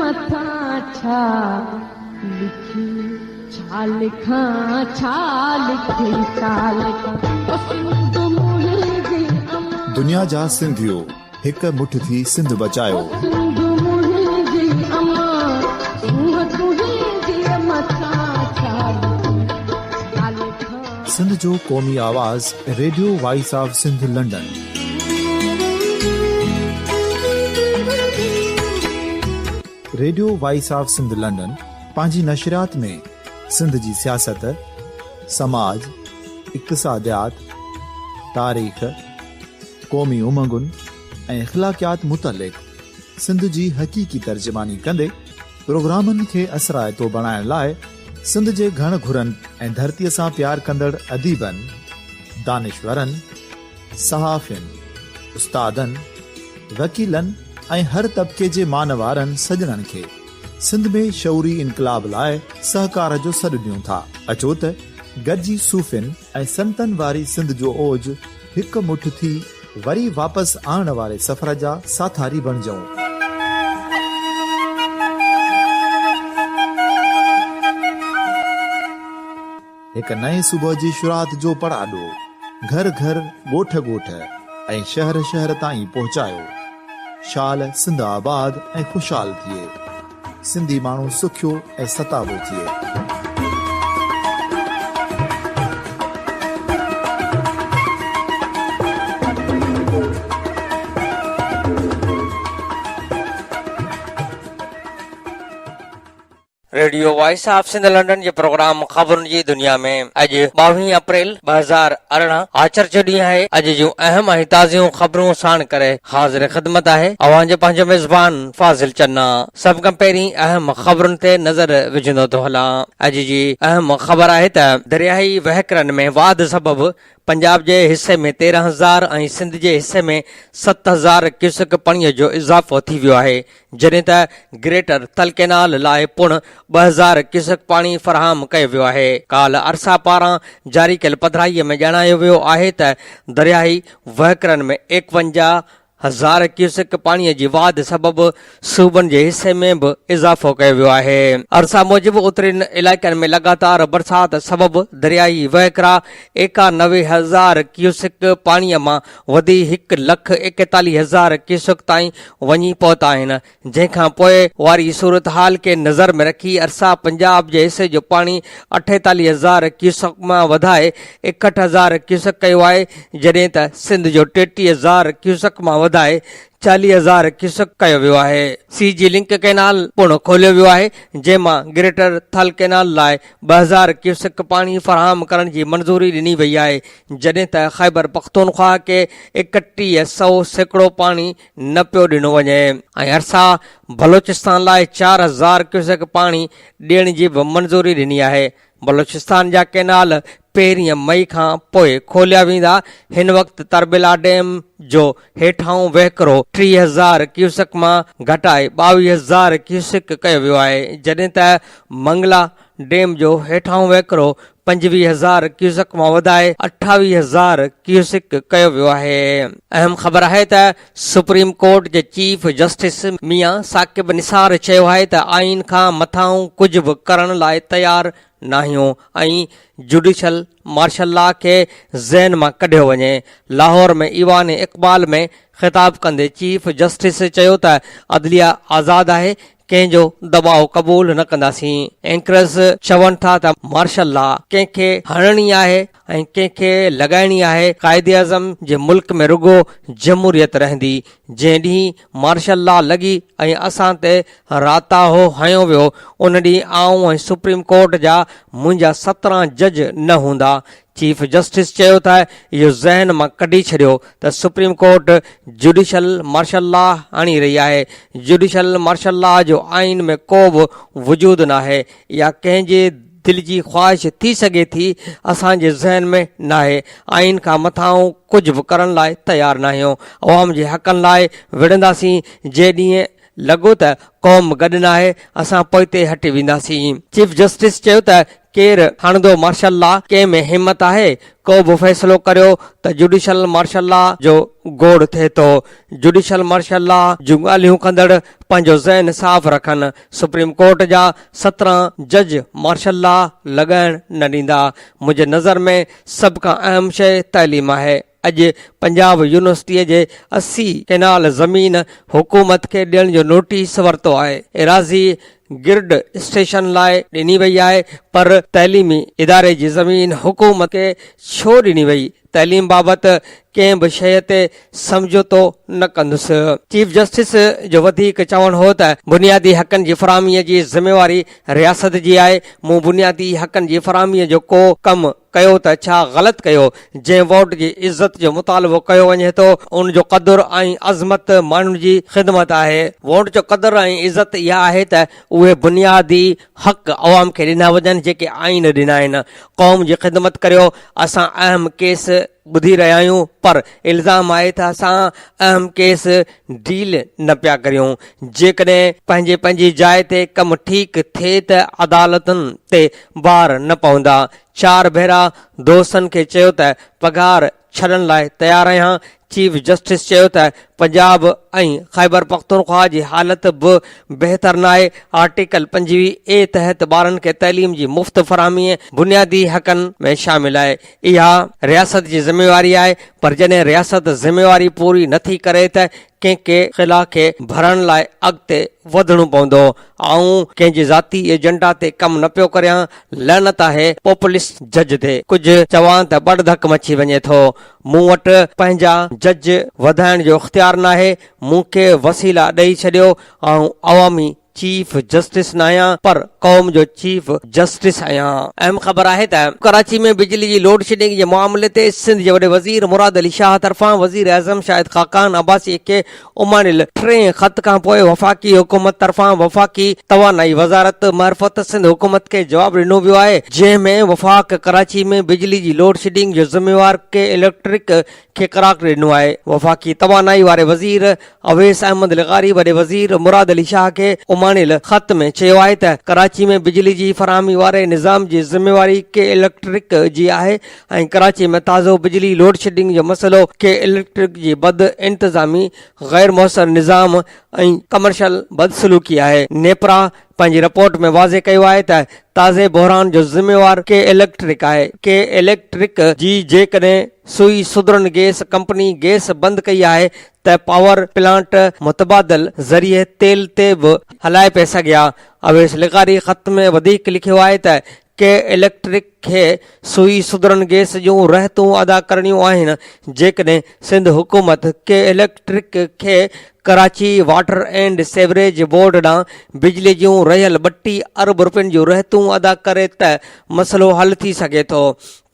मथां छा लिखी छा लिखां छा लिखी छा लिखां सिंध मुंहिंजी दुनिया जा सिंधियो हिक मुठ थी सिंध बचायो। सिंध मुंहिंजी अमा सूंह तुंहिंजी मथां छा लिखां सिंध जो क़ौमी आवाज़ radio voice of Sindh London. Radio voice of Sindh London पंहिंजी नशरियात में सिंध जी सियासत, समाज, इक़्तिसादियात, तारीख़, क़ौमी उमंगुनि ऐं इख़्लाक़ियात मुतलिक़ सिंध जी हक़ीक़ी तर्जुमानी कंदे प्रोग्रामनि खे असराइतो बणाइण लाइ सिंध जे घण घुरनि ऐं धरतीअ सां प्यार कंदड़ अदीबनि, दानिशवरनि, सहाफ़ियुनि, उस्तादनि, वकीलनि ऐं हर तबिके जे मानवारनि सजणनि खे सिंध में शऊरी इनकलाब लाइ सहकार जो सॾु ॾियूं था। अचो त गॾिजी सूफ़ियुनि ऐं संतनि वारी सिंध जो ओज हिकु मुठ थी वरी वापसि आणण वारे सफ़र जा साथारी बणिजऊं। हिकु नए सुबुह जी शुरूआत जो पड़ाॾो घर घर, ॻोठ ॻोठ ऐं शहर शहर ताईं पहुचायो। शाल सिंध आबाद ऐं खुशहाल थिए, सिंधी माण्हू सुखियो ऐं सताबो थिए। Radio voice of Sindh London जे प्रोग्राम ख़बरुनि जी दुनिया में अॼु 22 अप्रैल 2018 आचर जो ॾींहुं आहे। अॼु जूं अहम ऐं ताज़ियूं ख़बरूं साण करे हाज़िर ख़िदमत आहे अवां जो पंहिंजो मेज़बान फाज़िल चन्ना। सभ खां पहिरीं अहम ख़बरुनि ते नज़र विझंदो थो हलां। अॼु जी अहम ख़बर आहे त दरियाई वहिकरनि में वाध सबबि पंजाब जे हिसे में 13,000 ऐं सिंध जे हिसे में 7,000 क्यूसेक पाणीअ जो इज़ाफ़ो थी वियो आहे, जॾहिं त ग्रेटर थल कैनाल लाइ पुण 2,000 क्यूसेक पाणी फ़राहम कयो वियो आहे। काल अरसा पारां जारी कयल पधिराईअ में ॼाणायो वियो आहे त दरियाई वहिकरनि में 51,000 क्यूसेक पाणीअ जी वाध सबबि सूबनि जे हिसे में बि इज़ाफ़ो कयो वियो आहे। अरसा मूजिबि उतरिन इलाइक़नि में लगातार बरसात सबबि दरियाई वहिकरा 91,000 क्यूसेक पाणीअ मां वधी 1,41,000 क्यूसेक ताईं वञी पहुता आहिनि। जंहिंखां पोइ वारी सूरत हाल खे नज़र में रखी अरसा पंजाब जे हिसे जो पाणी 48,000 क्यूसेक मां वधाए 61,000 क्यूसेक कयो आहे, जॾहिं त सिंध जो 33,000 क्यूसेक मां वधाए 40,000 क्यूसेक कयो वियो आहे। सी जी लिंक कैनाल पुण खोलियो वियो आहे, जंहिंमां ग्रेटर थल कैनाल लाइ 2,000 क्यूसेक पाणी फ़राहम करण जी मंज़ूरी ॾिनी वई आहे, जॾहिं त ख़ैबर पख्तूनख्वा खे 3100 सैकड़ो पाणी न पियो ॾिनो वञे ऐं अरसा बलोचिस्तान लाइ 4,000 क्यूसेक पाणी ॾियण जी बि मंज़ूरी ॾिनी आहे। बलोचिस्तान जा कैनाल 1 मई खां पोइ खोलिया वेंदा। हिन वक़्तु तरबिला डैम जो हेठाऊं वहिकरो 30,000 क्यूसेक मां घटाए 22,000 क्यूसेक कयो वियो आहे, जॾहिं त मंगला डैम जो हेठाऊं वहिकरो 25,000 क्यूसेक मां वधाए 28,000 क्यूसेक कयो वियो आहे। अहम ख़बर आहे त सुप्रीम कोर्ट जे चीफ जस्टिस मियां साकिब निसार चयो आहे त आइन खां मथां कुझु बि करण लाइ तयारु नाहियूं ऐं जुडिशल मार्शल लॉ खे ज़हन मां कढियो वञे। लाहौर में ईवान इक़बाल में ख़िताब कंदे चीफ जस्टिस चयो त अदलिया आज़ाद आहे, कंहिंजो दबाव क़बूल न कंदासीं। एंकरस चवनि था त मार्शल लॉ कंहिंखे हणणी आहे ऐं कंहिंखे लॻाइणी आहे। क़ाइदे आज़म जे मुल्क में रुगो जमहूरियत रहंदी। जंहिं ॾींहुं मार्शल लॉ लॻी ऐं असां ते राताहो हयो वियो, उन ॾींहुं आऊं ऐं सुप्रीम कोर्ट जा मुंहिंजा 17 जज न हूंदा। चीफ जस्टिस चयो त इहो ज़हन मां कढी छॾियो त supreme court judicial martial law आणी रही आहे। जुडिशल मार्शल लॉ जो आइन में को बि वजूद न आहे या कंहिंजे दिल जी ख़्वाहिश थी सघे थी, असांजे ज़हन में न आहे। आइन खां मथां कुझु बि करण लाइ तयारु न आहियूं। अवाम जे हक़नि लाइ विढ़ंदासीं। जे ॾींहुं लॻो त क़ौम गॾु न आहे, असां पोइते हटी वेंदासीं। चीफ जस्टिस चयो त केरु हणंदो मार्शल लॉ, कंहिं में हिमत आहे? को बि फ़ैसिलो करियो त जुडिशल मार्शल लॉ जो गोड़ थिए थो। जुडिशल मार्शल लॉ जूं ॻाल्हियूं कंदड़ पंहिंजो ज़हन साफ़ रखनि। सुप्रीम कोर्ट जा 17 जज मार्शल लॉ लॻाइण न ॾींदा। मुंहिंजे नज़र में सभ खां अहम शइ तइलीम आहे। अॼु पंजाब यूनिवर्सिटीअ जे 80 केनाल ज़मीन हुकूमत खे ॾियण जो नोटिस वरितो आहे। एराज़ी गिर्ड स्टेशन लाइ ॾिनी वई आहे, पर तइलीमी इदारे जी ज़मीन हुकूमत खे छो ॾिनी वई? तइलीम बाबति कंहिं बि शइ ते समझोतो न कंदुसि। चीफ जस्टिस जो वधीक चवणु हो त बुनियादी हक़नि जी फरहामीअ जी ज़िमेवारी रियासत जी आहे। मूं बुनियादी हक़नि जी फरहामीअ जो को कमु कयो त छा ग़लति कयो? जंहिं वोट जी इज़त जो मुतालबो कयो वञे थो, उन जो क़दुरु ऐं अज़मत माण्हुनि जी ख़िदमत आहे। वोट जो क़दुरु ऐं इज़त इहा आहे त उहे बुनियादी हक़ अवाम खे ॾिना वञनि जेके आइन ॾिना आहिनि। क़ौम जी ख़िदमत करियो। असां अहम केस ॿुधी रहिया आहियूं, पर इल्ज़ाम आहे त असां अहम केस डील न पिया करियूं। जेकॾहिं पंहिंजी जाइ ते कमु ठीकु थिए त अदालतुनि ते बार न पवंदा। 4 भेरा दोस्तनि खे चयो त पघार छॾण लाइ तयारु आहियां। चीफ जस्टिस चयो त पंजाब ऐं ख़ैबर पख्तूनख्वा जी हालत बि बहितर न आहे। आर्टिकल 25A तहत ॿारनि खे तइलीम जी मुफ़्त फरहामी बुनियादी हक़नि में शामिल आहे। इहा रियासत जी ज़िमेवारी आहे, पर जॾहिं रियासत ज़िमेवारी पूरी नथी करे त कंहिंखे ख़िला खे भरण लाइ अॻिते वधणो पवंदो। ऐं कंहिंजे ज़ाती एजेंडा ते कमु न पियो करियां। लहनत आहे पॉपुलिस्ट जज ते। कुझु चवां त बड़धक मची वञे थो। मूं वटि पंहिंजा जज वधाइण जो इख़्तियार न आहे। मूंखे वसीला ॾेई छॾियो। ऐं अवामी चीफ जस्टिस न आहियां, पर क़ौम जो चीफ जस्टिस आहियां। अहम ख़बर आहे त कराची में बिजली जी लोड शेडिंग जे मामले ते सिंध जे वॾे वज़ीर मुराद अली शाह तरफ़ां वज़ीर आज़म शाहिद खाकान अब्बासी खे उमाणिल 3 ख़त खां पोइ वफ़ाक़ी हुकूमत तरफ़ां वफ़ाक़ी तवानाई वज़ारत मार्फत सिंध हुकूमत खे जवाब ॾिनो वियो आहे, जंहिं में वफ़ाक़ कराची में बिजली जी लोड शेडिंग जो ज़िम्मेवार के इलेक्ट्रिक खे करार ॾिनो आहे। वफ़ाक़ी तवानाई वारे वज़ीर अवैस अहमद लिगारी वॾे वज़ीर मुराद अली शाह खे उमाणिल ख़त में चयो आहे त कराची में बिजली जी फरहामी वारे निज़ाम जी ज़िम्मेवारी के इलेक्ट्रिक जी आहे ऐं कराची में ताज़ो बिजली लोड शेडिंग जो मसइलो के इलेक्ट्रिक जी बद इंतज़ामी गैर मुयसर निज़ाम ऐं कमर्शियल बदसलूकी आहे। नेपरा पंहिंजी रिपोर्ट में वाज़े कयो आहे त ताज़े बहरान जो ज़िम्मेवार के इलेक्ट्रिक आहे। के इलेक्ट्रिक जी जेकॾहिं सुई सुधरन गैस कंपनी गैस बंदि कई आहे त पावर प्लांट मुतबादिल ज़रिए तेल ते बि हलाए पिए सघिया। अवैस लिगारी ख़त में वधीक लिखियो आहे त के इलेक्ट्रिक खे सुई सुधरन गैस जूं रहतूं अदा करणियूं आहिनि। जेकॾहिं सिंध हुकूमत के इलेक्ट्रिक खे Karachi water and sewerage board ॾांहुं बिजली जूं रहियल 32 अरब रुपयनि जूं रहतूं अदा करे त मसइलो हल थी सघे थो।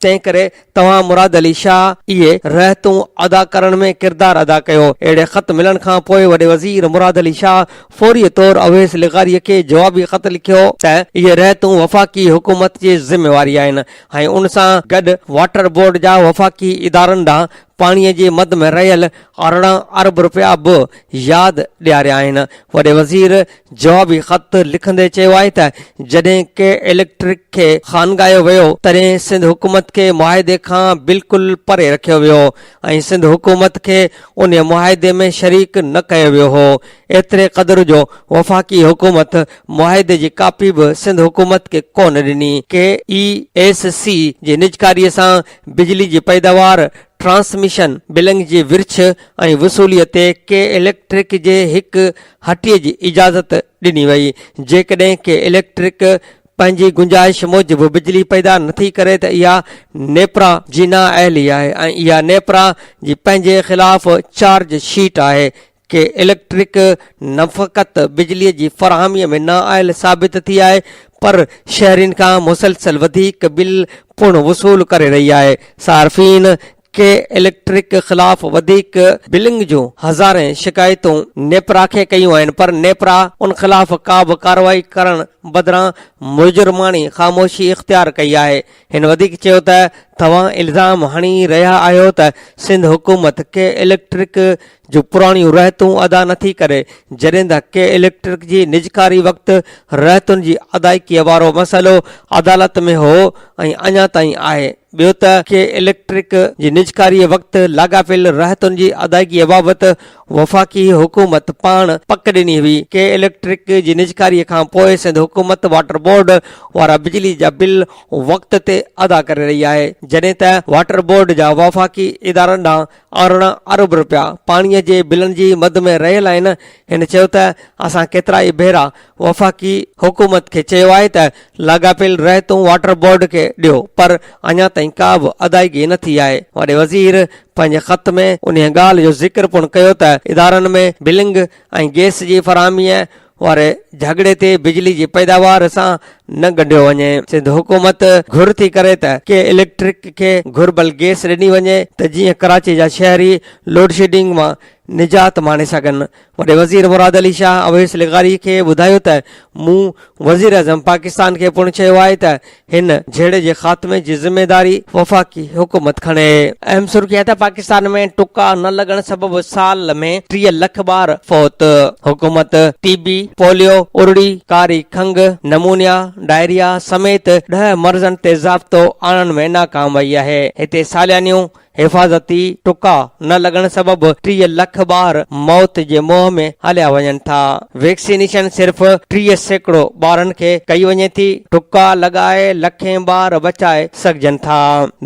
तंहिं करे तव्हां मुराद अली शाह इहे रहतूं अदा करण में किरदारु अदा कयो। अहिड़े ख़त मिलण खां पोइ वॾे वज़ीर मुराद अली शाह फौरी तौर अवैस लिगारीअ खे जवाबी ख़त लिखियो त इहे रहतूं वफ़ाक़ी हुकूमत जी ज़िम्मेवारी आहिनि ऐं उन सां गॾु वाटर बोर्ड जा वफ़ाक़ी इदारनि ॾांहुं पाणीअ जे मद में रहियल 18 अरब रुपया बि यादि ॾियारिया आहिनि। वॾे वज़ीर जवाबी ख़त लिखंदे चयो आहे त जॾहिं के इलेक्ट्रिक खे ख़ानगायो वियो तॾहिं सिंध हुकूमत खे मुआहिदे खां बिल्कुलु परे रखियो वियो ऐं सिंध हुकूमत खे उन मुआहिदे में शरीक न कयो वियो हो। एतिरे क़दुरु जो वफ़ाक़ी हुकूमत मुआहिदे जी कापी बि सिंध हुकूमत खे कोन ॾिनी। के ESC जी निजकारीअ सां बिजली जी पैदावार ट्रांसमिशन बिलिंग जी विर्छ ऐं वसूलीअ ते के इलेक्ट्रिक जे हिकु हटीअ जी इजाज़त ॾिनी वई। जेकॾहिं के इलेक्ट्रिक पंहिंजी गुंजाइश मूजिबि बिजली पैदा नथी करे त इहा नेपरा जी नाअहली आहे ऐं इहा नेपरा जी पंहिंजे ख़िलाफ़ चार्ज शीट आहे। के इलेक्ट्रिक न फ़क़त बिजलीअ जी फरहामीअ में नाअहल साबित थी आहे, पर शहरीन खां मुसलसल वधीक बिल पुण वसूल करे रही आहे। सार्फ़ीन के इलेक्ट्रिक ख़िलाफ़ वधीक बिलिंग जूं हज़ारें शिकायतूं नेपरा खे कयूं आहिनि, पर नेपरा उन ख़िलाफ़ का बि कार्रवाई करण बदिरां मुजरमानी ख़ामोशी इख़्तियार कई आहे। हिन वधीक चयो त तव्हां इल्ज़ाम हणी रहिया आहियो त सिंध हुकूमत के इलेक्ट्रिक जो पुराणियूं रहतूं अदा नथी करे, जॾहिं त के इलेक्ट्रिक जी निजकारी वक़्तु रहतुनि जी अदायगी वारो मसइलो अदालत में हो ऐं अञा ताईं आहे। ॿियो त के इलेक्ट्रिक जी निजकारी वक़्तु लाॻापियल रहतुनि जी अदायगी बाबति वफ़ाक़ी हुकूमत पाण पक ॾिनी हुई। के इलेक्ट्रिक जी निजकारीअ खां पोइ सिंध हुकूमत वाटर बोर्ड वारा बिजली जा बिल वक़्त ते अदा करे रही आहे, जॾहिं त वाटर बोर्ड जा वफ़ाक़ी इदारनि ॾांहुं 18 अरब रुपया पाणीअ जे बिलनि जी मद में रहियल आहिनि। हिन चयो त असां केतिरा ई भेरा वफ़ाक़ी हुकूमत खे चयो आहे त लाॻापियल रहतूं वाटर बोर्ड खे ॾियो, पर अञा ताईं का बि अदायगी न थी आहे। वॾे वज़ीर पंहिंजे ख़त में उन ॻाल्हि जो ज़िक्र पिणु कयो त इदारनि में बिलिंग ऐं गैस जी फरहमीअ वारे झगड़े ते बिजली जी पैदावार सां न ॻंढियो वञे। सिंध हुकूमत घुर थी करे त के इलेक्ट्रिक खे घुर्बल गैस ॾिनी वञे त जीअं कराची जा शहरी लोडशेडिंग मां निजात माणे सघनि। वॾे वज़ीर मुराद अली शाह अवैस लिगारी खे ॿुधायो त मूं वज़ीर आज़म पाकिस्तान खे पिणु चयो आहे त हिन झेड़े जे ख़ात्मे जी ज़िम्मेदारी वफ़ाक़ी हुकूमत खणे। अहम सुर्खी आहे त पाकिस्तान में टुका न लॻण सबबि साल में 30 लख ॿार फौत। हुकूमत टीबी, पोलियो, उरड़ी, कारी खंघ, नमूनिया, डायरिया समेत 10 मर्ज़नि ते ज़ाब्तो आणण में नाकाम वई आहे। हिते सालियानियूं हिफ़ाज़ती टुका न लॻण सबबि 30 लख ॿार मौत जे मुंहं में हलिया वञनि था। वैक्सीनेशन सिर्फ़ 30% ॿारनि खे कई वञे थी। टुका लॻाए लखें ॿार बचाए सघजनि था।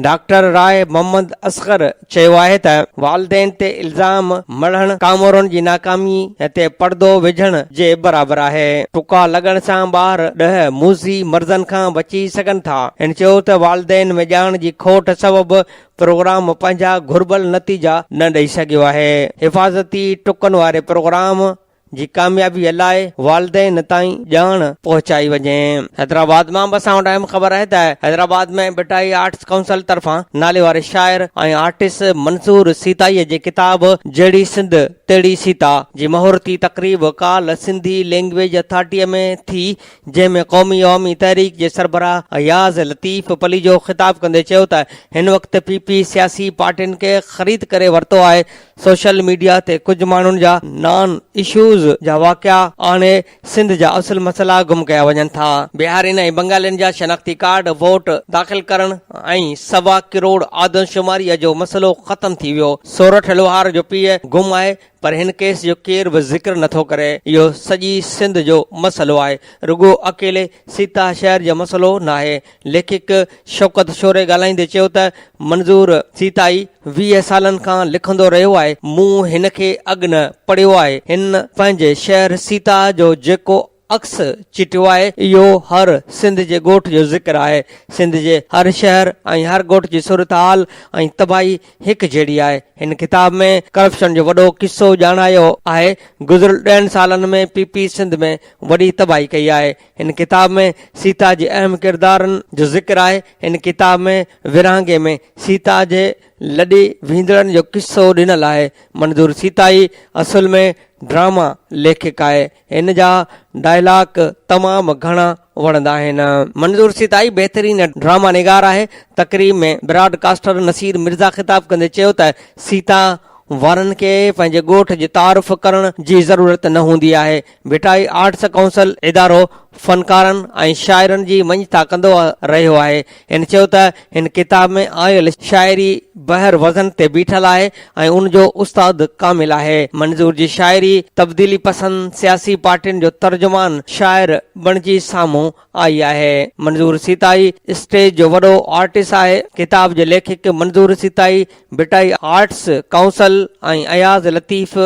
डॉक्टर राय मोहम्मद असगर चयो आहे त वालदेन ते इल्ज़ाम मढ़ण कामोरनि जी नाकामी ते पर्दो विझण जे बराबरि आहे। टुका लॻण सां ॿार 10 मूज़ी मर्ज़नि खां बची सघनि था। हिन चयो त वालदेन में ॼाण जी खोट सबबि प्रोग्राम पंहिंजा घुर्बल नतीजा न ॾेई सघियो आहे। हिफ़ाज़ती टुकनि वारे प्रोग्राम जी कामयाबी लाइ वालदेन ताईं ॼाण पहुचाई वञे। हैदराबाद मां बस अहम ख़बर आहे त हैदराबाद में बिटाई आर्ट्स काउंसिल तरफ़ां नाले वारे शाइर ऐं आर्टिस्ट मंसूर सीताईअ जे किताब जहिड़ी सिंध तहिड़ी सीता जी महूरती तक़रीब काल सिंधी लैंग्वेज अथॉरिटीअ में थी, जंहिंमें क़ौमी अवामी तहरीक जे सरबराह अयाज़ लतीफ़ पली जो ख़िताब कंदे चयो त हिन वक़्तु पीपी सियासी पार्टियुनि खे ख़रीद करे वरितो आहे। सोशल मीडिया ते कुझु माण्हुनि जा नॉन इशूज़ जा वाक़िया आणे सिंध जा असुल मसइला गुम कया वञनि था। बिहारियुनि ऐं बंगालियुनि जा शनाख़्ती कार्ड वोट दाख़िल करण ऐं 1.25 करोड़ आदमशुमारीअ जो मसइलो ख़तम थी वियो। सोरठ लोहार जो पीउ गुम आहे, पर हिन केस जो केर बि ज़िक्र नथो करे। इहो सॼी सिंध जो मसइलो आहे, रुगो अकेले सीता शहर जो मसइलो न आहे। लेखक शौकत शोरे ॻाल्हाईंदे चयो त मंज़ूर सीताई 20 सालनि खां लिखंदो रहियो आहे। मूं हिन खे अॻु न पढ़ियो आहे। हिन पंहिंजे शहर सीता जो जेको अक्स चिटियो आहे, इहो हर सिंध जे ॻोठ जो ज़िक्र आहे। सिंध जे हर शहर ऐं हर ॻोठ जी सूरत हाल ऐं तबाही हिकु जहिड़ी आहे। हिन किताब में करप्शन जो वॾो किस्सो ॼाणायो आहे। गुज़िरियल 10 सालनि में पीपी सिंध में वॾी तबाही कई आहे। हिन किताब में सीता जे अहम किरदारनि जो ज़िक्र आहे। हिन किताब में विरहांगे में सीता जे लॾे वींदड़नि जो किस्सो ॾिनल आहे। मंज़ूर सीताई असुल में ड्रामा लेखक आहे। हिन जा डायलॉग तमामु घणा वणंदा आहिनि। मंज़ूर सीताई बहितरीन ड्रामा निगार आहे। तक़रीब में ब्रॉडकास्टर नसीर मिर्ज़ा ख़िताब कंदे चयो त सीता वारनि खे पंहिंजे ॻोठ जी तारीफ़ करण जी ज़रूरत न हूंदी आहे। बिटाई आर्ट्स काउंसिल इदारो फनकारनि ऐं शाइरनि जी मञता कंदो रहियो आहे। हिन चयो त हिन किताब में आयल शाइरी बहर वज़न ते बीठल आहे ऐं उन जो उस्ताद कामिल आहे। मंज़ूर जी शाइरी तब्दीली पसंद सियासी पार्टियुनि जो तर्जुमान शाइर बणिजी साम्हूं आई आहे। मंज़ूर सीताई स्टेज जो वॾो आर्टिस्ट आहे। किताब जे लेखक मंज़ूर सीताई बिटाई आर्ट्स काउंसिल ऐं अयाज़ लतीफ़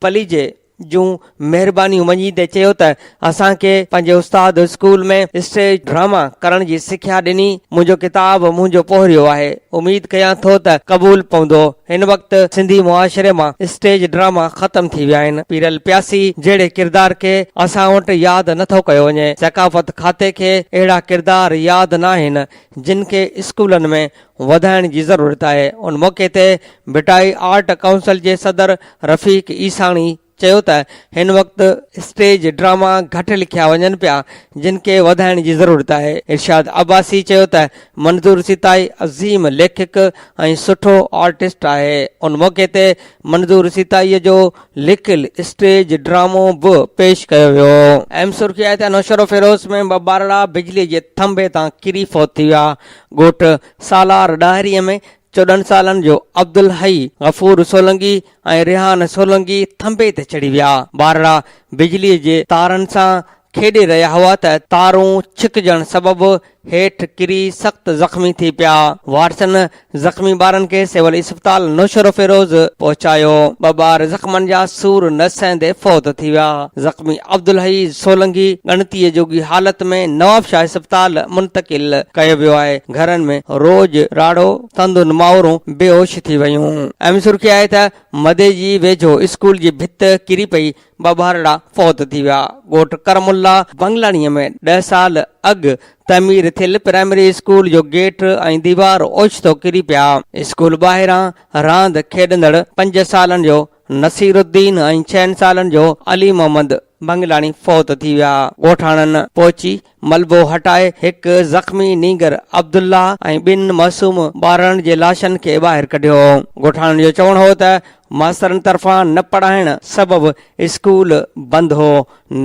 पली जे जूं महिरबानियूं मञींदे चयो त असांखे पंहिंजे उस्ताद स्कूल में स्टेज ड्रामा करण जी सिख्या ॾिनी। मुंहिंजो किताब मुंहिंजो पोहरियो आहे। उमेद कयां थो त क़बूल पवंदो। हिन वक़्तु सिंधी मुआशरे मां स्टेज ड्रामा ख़तम थी विया आहिनि। पीरल प्यासी जहिड़े किरदार खे असां वटि यादि नथो कयो वञे। सकाफ़त खाते खे अहिड़ा किरदार यादि न आहिनि जिन खे स्कूलनि में वधाइण जी ज़रूरत आहे। उन मौक़े ते बिटाई आर्ट काउंसिल जे सदर रफ़ीक ईसाणी चयो त हिन वक़्तु स्टेज ड्रामा घटि लिखिया वञनि पिया जिन खे वधाइण जी ज़रूरत आहे। इरशाद अब्बासी चयो त मंज़ूर सिताई अज़ीम लेखक ऐं सुठो आर्टिस्ट आहे। उन मौक़े ते मंज़ूर सिताईअ जो लिखियल स्टेज ड्रामो बि पेश कयो वियो। अहम सुर्खी आहे त नौशरो फिरोज़ में ॿ ॿारड़ा बिजली जे थंभे तां किरी फौत थी विया। ॻोठ सालार ॾाहिरीअ में 14 सालनि जो अब्दुल हई गफूर सोलंगी ऐं रिहान सोलंगी थंभे ते चढ़ी विया। ॿारड़ा बिजलीअ जे तारनि सां खेॾे रहिया हुआ त तारूं छिकजण सबबि हेठि किरी सख़्त ज़ख़्मी थी पिया। वारसनि ज़ख़्मी ॿारनि खे सिविल इस्पताल नौशरो फिरोज़ पहुचायो। ॿ ॿार ज़ख़्मनि जा सूर न सहंदे फौत थी विया। ज़ख़्मी अब्दुल हई सोलंगी ॻणतीअ जोगी हालत में नवाबशाह इस्पताल मुंतकिल कयो वियो आहे। घरनि में रोज़ राड़ो तंदुनि मावरूं बेहोश थी वयूं। अहम सुर्खी आहे त मदे जी वेझो स्कूल जी भित किरी पई, 2 ॿारड़ा फौत थी विया। ॻोठ करमुल्ला बंगलाणीअ में 10 साल अॻु तमीर थियल प्राइमरी स्कूल जो गेट ऐं दीवार ओचितो किरी पिया। स्कूल ॿाहिरां रांदि खेॾंदड़ 5 सालनि जो नसीरुद्दीन ऐं 6 सालनि जो अली मोहम्मद बंगलाणी फौत थी विया। ॻोठाणनि पहुची मलबो हटाए हिकु ज़ख़्मी नीगर अब्दुल्ला ऐं 2 मासूम ॿारनि जे लाशनि खे ॿाहिरि कढियो। ॻोठाणनि जो चवणु हो त मास्तरनि तरफ़ां न पढ़ाइण सबबि स्कूल बंदि हो।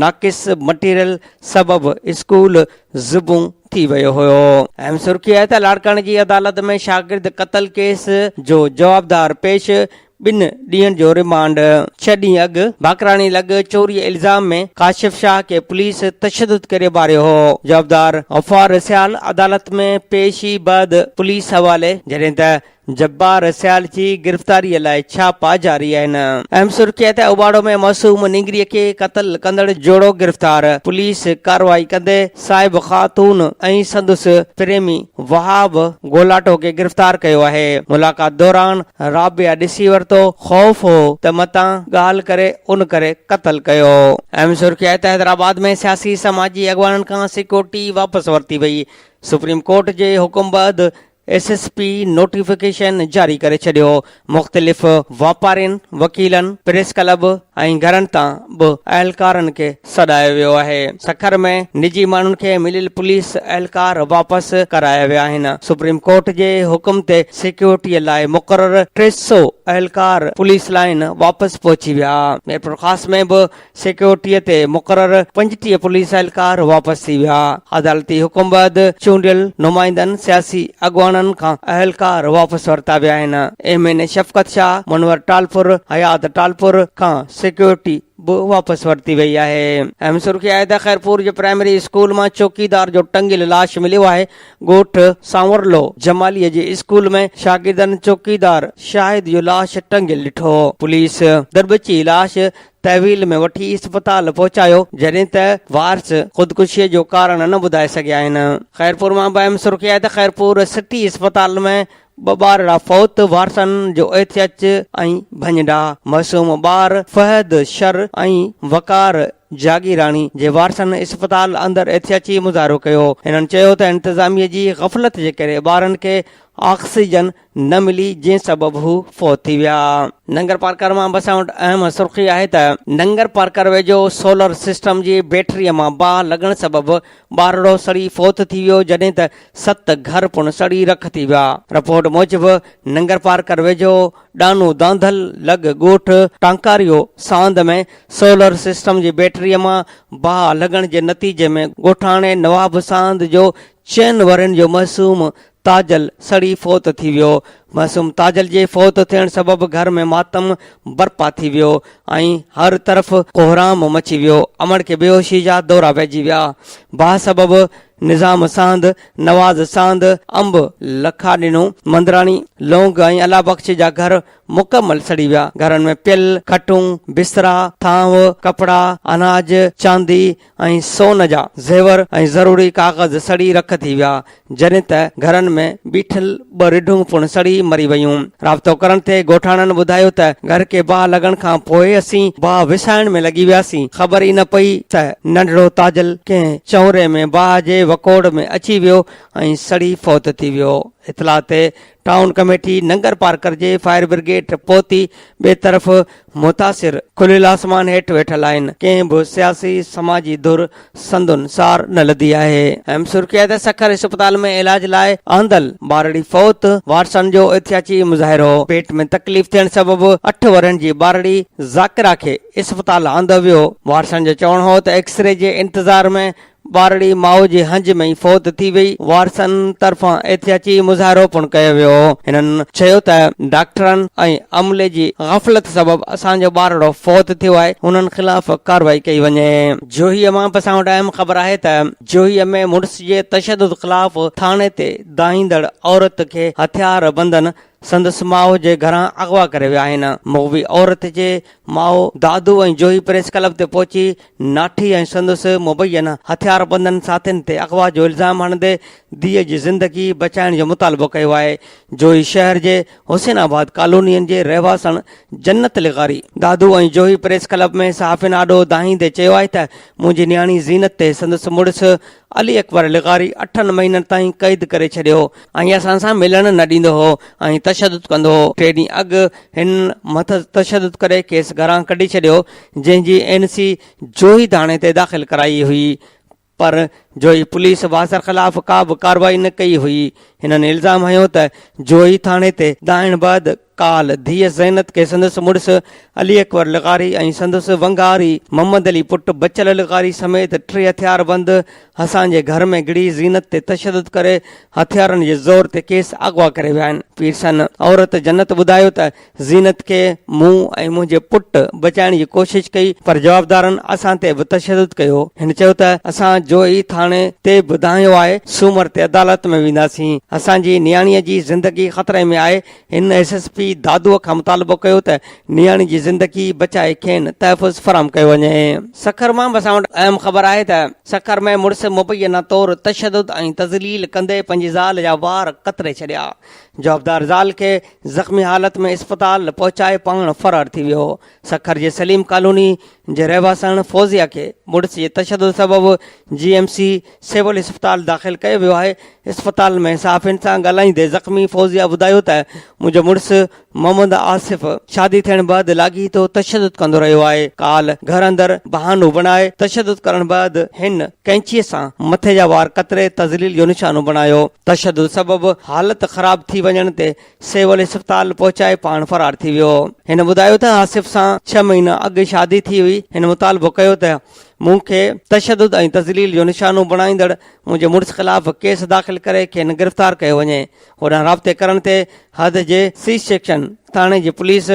नाक़िस मटीरियल सबबि स्कूल ज़िबूं थी वियो हुयो। अहम सुर्खी आहे त लाड़काने जी अदालत में शागिर्द क़त्ल केस जो जवाबदार पेश, 2 ॾींहनि जो रिमांड। 6 ॾींहं अॻु बाकरानी लॻ चोरी इल्ज़ाम में काशिफ शाह खे पुलिस तशद्दुद करे मारियो हो। जवाबदार गफ़ार सियाल अदालत में पेशी बाद पुलिस हवाले, जॾहिं त जब्बार सियाल जी गिरफ़्तारीअ लाइ छापा जारी आहिनि। अहम सुर्खी आहे त उबाड़ो में मासूम निंगरीअ खे क़त्ल कंदड़ जोड़ो गिरफ़्तार। पुलिस कार्रवाई कंदे साहिब ख़ातून ऐं संदसि प्रेमी वहाब गोलाटो खे गिरफ़्तार कयो आहे। मुलाक़ात दौरान राबिया ॾिसी वरितो, ख़ौफ़ हो त मतां ॻाल्हि करे उन करे क़त्ल कयो। अहम सुर्खी आहे त हैदराबाद में सियासी समाजी अॻवाननि खां सिक्योरिटी वापसि वरिती वई। सुप्रीम कोर्ट जे हुकुम बैदि SSP नोटिफिकेशन जारी करे छॾियो। मुख़्तलिफ़ वापारियुनि, वकीलनि, प्रेस क्लब ऐं घरनि तां बि अहलकारनि खे सॾायो वियो आहे। सखर में निजी माण्हुनि खे मिलियल पुलिस अहलकार वापसि कराया विया आहिनि। सुप्रीम कोर्ट जे हुकुम ते सिक्योरिटीअ लाइ मुक़रर 300 अहलकार पुलिस लाइन वापसि पहुची विया। मीरपुर ख़ास में बि सिक्योरिटीअ ते मुक़रर 35 पुलिस अहलकार वापसि थी विया। अदालती हुकुम बैदि चूंडियल नुमाइंदनि, सियासी अॻवाननि खां अहलकार वापसि वरिता विया आहिनि। MN शफ़क़त शाह, मुनवर टालपुर, हयात टालपुर खां सिक्योरिटी बि वापसि वरिती वई आहे। अहम सुर्खी आहे त ख़ैरपुर जे प्राइमरी स्कूल मां चौकीदार जो टंगियल लाश मिलियो आहे। ॻोठ सांवरलो जमालीअ जे स्कूल में शागिर्दनि चौकीदार शाहिद जो लाश टंगियल ॾिठो। पुलिस दरबची लाश तहवील में वठी इस्पताल पहुचायो, जॾहिं त वारस ख़ुदकुशीअ जो कारण न ॿुधाए सघिया आहिनि। ख़ैरपुर मां अहम सुर्खी आहे त ख़ैरपुर सिटी इस्पताल में 2 ॿारड़ा फौत, वारसनि जो एहतियात ऐं भञडा। मासूम ॿार फहद शर ऐं वकार जागीराणी जे वारसनि इस्पताल अंदरि एहतियाती मुज़ाहिरो कयो। हिननि चयो त इंतिज़ामिया जी ग़फ़लत जे करे ॿारनि खे ऑक्सीजन न मिली, जंहिं सबबि हू फौत थी विया। नंगर पार्कर मां बसां वटि अहम सुर्खी आहे त नंगर पार्कर वेझो सोलर सिस्टम जी बैटरीअ मां बाहि लॻण सबबि ॿारड़ो सड़ी फौत थी वियो, जॾहिं त 7 घर पुण सड़ी रख थी विया। रिपोर्ट मूजिबि नंगर पार्कर वेझो ॾानू दांधल लॻ ॻोठ टांकारियो सांद में सोलर सिस्टम जी बैटरीअ मां बाहि लॻण जे नतीजे में ॻोठाणे नवाब सांद जो 4 वरनि जो मासूम ताजल सड़ी फौत थी वियो। मासूम ताजल जे फौत थियण सबबि घर में मातम बर्पा थी वियो ऐं हर तरफ़ कोहराम मची वियो। अमड़ खे बेहोशी जा दौरा पइजी विया। बाहि सबबि निज़ाम सांद, नवाज़ सांद, अंब लखा ॾिनो, मंदराणी, लौंग ऐं अला बख्श जा घर मुकमल सड़ी विया। घरनि में पियल, खटूं, बिस्तरा, थांव, कपड़ा, अनाज, चांदी ऐं सोन जा ज़ेवर ऐं ज़रूरी कागज़ सड़ी रख थी विया, जॾहिं त घरनि में बीठल 2 रिढूं पुण सड़ी मरी वयूं। राब्तो करण ते ॻोठाणनि ॿुधायो त घर खे बाहि लॻण खां पोइ असीं बाहि विसाइण में लॻी वियासीं। ख़बर ई न पई त नंढड़ो ताजल कंहिं चौरे में बाहि जे वकोड़ में अची वियो ऐं सड़ी फौत थी वियो। इतला ते टाउन कमेटी नंगर पार करजे, फायर ब्रिगेड पहुती, ॿिए तरफ़ मुतासिर खुलियल आसमान हेठि वेठल आहिनि। कंहिं बि सियासी समाजी धुर संदुन सार न लधी आहे। अहम सुर्खी आहे त सखर अस्पताल में इलाज लाइ आंदल ॿारड़ी फौत, वारसनि जो एहतियाती मुज़ाहिरो। पेट में तकलीफ़ थियण सबबि 8 वरनि जी ॿारड़ी ज़ाकिरा खे अस्पताल आंदो वियो। वारसनि जो चवणु हो त एक्सरे जे इंतज़ार में ॿारड़ी माउ जे हंज में ई फौत थी वई। वारसनि तरफ़ां एहतियाती मुज़ाहिरो पिणु कयो वियो। हिननि चयो त डॉक्टरनि ऐं अमले जी ग़फ़लत सबबि असांजो ॿारड़ो फौत थियो आहे, हुननि ख़िलाफ़ कार्रवाई कई वञे। जोहीअ मां असां वटि अहम ख़बर आहे त जोहीअ में मुड़ुस जे तशदुद ख़िलाफ़ थाणे ते दाहींदड़ औरत खे हथियार बंदन संदसि माउ जे घरां अगवा करे विया आहिनि। मुग़वी औरत जे माउ दादू ऐं जोही प्रेस क्लब ते पहुची नाठी ऐं संदसि मुबैन हथियार बंदन साथियुनि ते अगवा जो इल्ज़ाम हणंदे धीअ जी ज़िंदगी बचाइण जो मुतालबो कयो आहे। जोही शहर जे हुसैनाबाद कॉलोनियनि जे रहवासन जन्नत लिगारी दादू ऐं जोही प्रेस क्लब में सहाफ़िन आॾो दाहींदे चयो आहे त मुंहिंजी न्याणी ज़ीनत ते संदसि मुड़ुस अली अकबर लिगारी 8 महीननि ताईं क़ैद करे छॾियो ऐं असां सां मिलण न ॾींदो हो ऐं तशदुद कंदो हो। 3 ॾींहं अॻु हिन मथ तशदुद करे केस घरां कढी छॾियो, जंहिंजी NC जोही थाणे ते दाख़िल कराई हुई, पर जोही पुलिस वासर ख़िलाफ़ का बि कार्रवाई न कई हुई। हिननि इल्ज़ाम हयो त जोही थाणे ते दाइण बैदि काल धीअ ज़ैनत खे संदसि मुड़ुस अली अकबर लिगारी ऐं संदसि वंगारी मोहम्मद अली पुटु बचल लिगारी समेत 3 हथियार बंद असांजे घर में गिड़ी ज़ीनत ते तशदुद करे हथियारनि जे ज़ोर ते केस अगवा करे विया आहिनि। पीरसन औरत जन्नत ॿुधायो त ज़ीनत खे मूं ऐं मुंहिंजे पुटु बचाइण जी कोशिशि कई, पर जवाबदारनि असां ते बि तशदुद कयो। हिन चयो त असां जोही थाणे ते ॿुधायो आहे, सूमर ते अदालत में वेंदासीं। असांजी नियाणीअ जी ज़िंदगी ख़तरे में आहे। हिन SSP दादूअ खां मुतालबो कयो त नियाणी जी ज़िंदगी बचाए खेनि तहफ़ुज़ फराम कयो वञे। सखर मां असां वटि अहम ख़बर आहे त सखर में मुड़ुस मुबैना तौरु तशदुद ऐं तज़लील कंदे पंहिंजी ज़ाल जा वार कतरे छॾिया। जवाबदार ज़ाल खे ज़ख़्मी हालत में अस्पताल पहुचाए पाण फ़रार थी वियो। सखर जे सलीम कॉलोनी जे रहवासन फौज़िया खे मुड़ुस जे तशदुद सबबि GMC सिविल अस्पताल दाख़िल कयो वियो आहे। अस्पताल में सहाफ़ियुनि सां ॻाल्हाईंदे ज़ख़्मी फौज़िया ॿुधायो त मुंहिंजो मुड़ुस मोहम्मद आसिफ शादी थियण बैदि लाॻीतो तशदुद कंदो रहियो आहे। काल घर अंदरि बहानो बणाए तशदुद करण बैदि हिन कैंचीअ सां मथे जा वार कतरे तज़लील जो निशानो बणायो। तशदुद सबबि हालत ख़राब थी वञण ते सिविल अस्पताल पहुचाए पाण फ़रार थी वियो। हिन ॿुधायो त आसिफ सां 6 महीना अॻु शादी थी हुई। हिन मुतालबो कयो त मूंखे तशदुद ऐं तज़लील जो निशानो बणाईंदड़ मुंहिंजे मुड़ुस ख़िलाफ़ केस दाख़िल करे खेनि गिरफ़्तार कयो वञे। होॾां राब्ते करण ते हद जे C सेक्शन थाणे जी पुलिस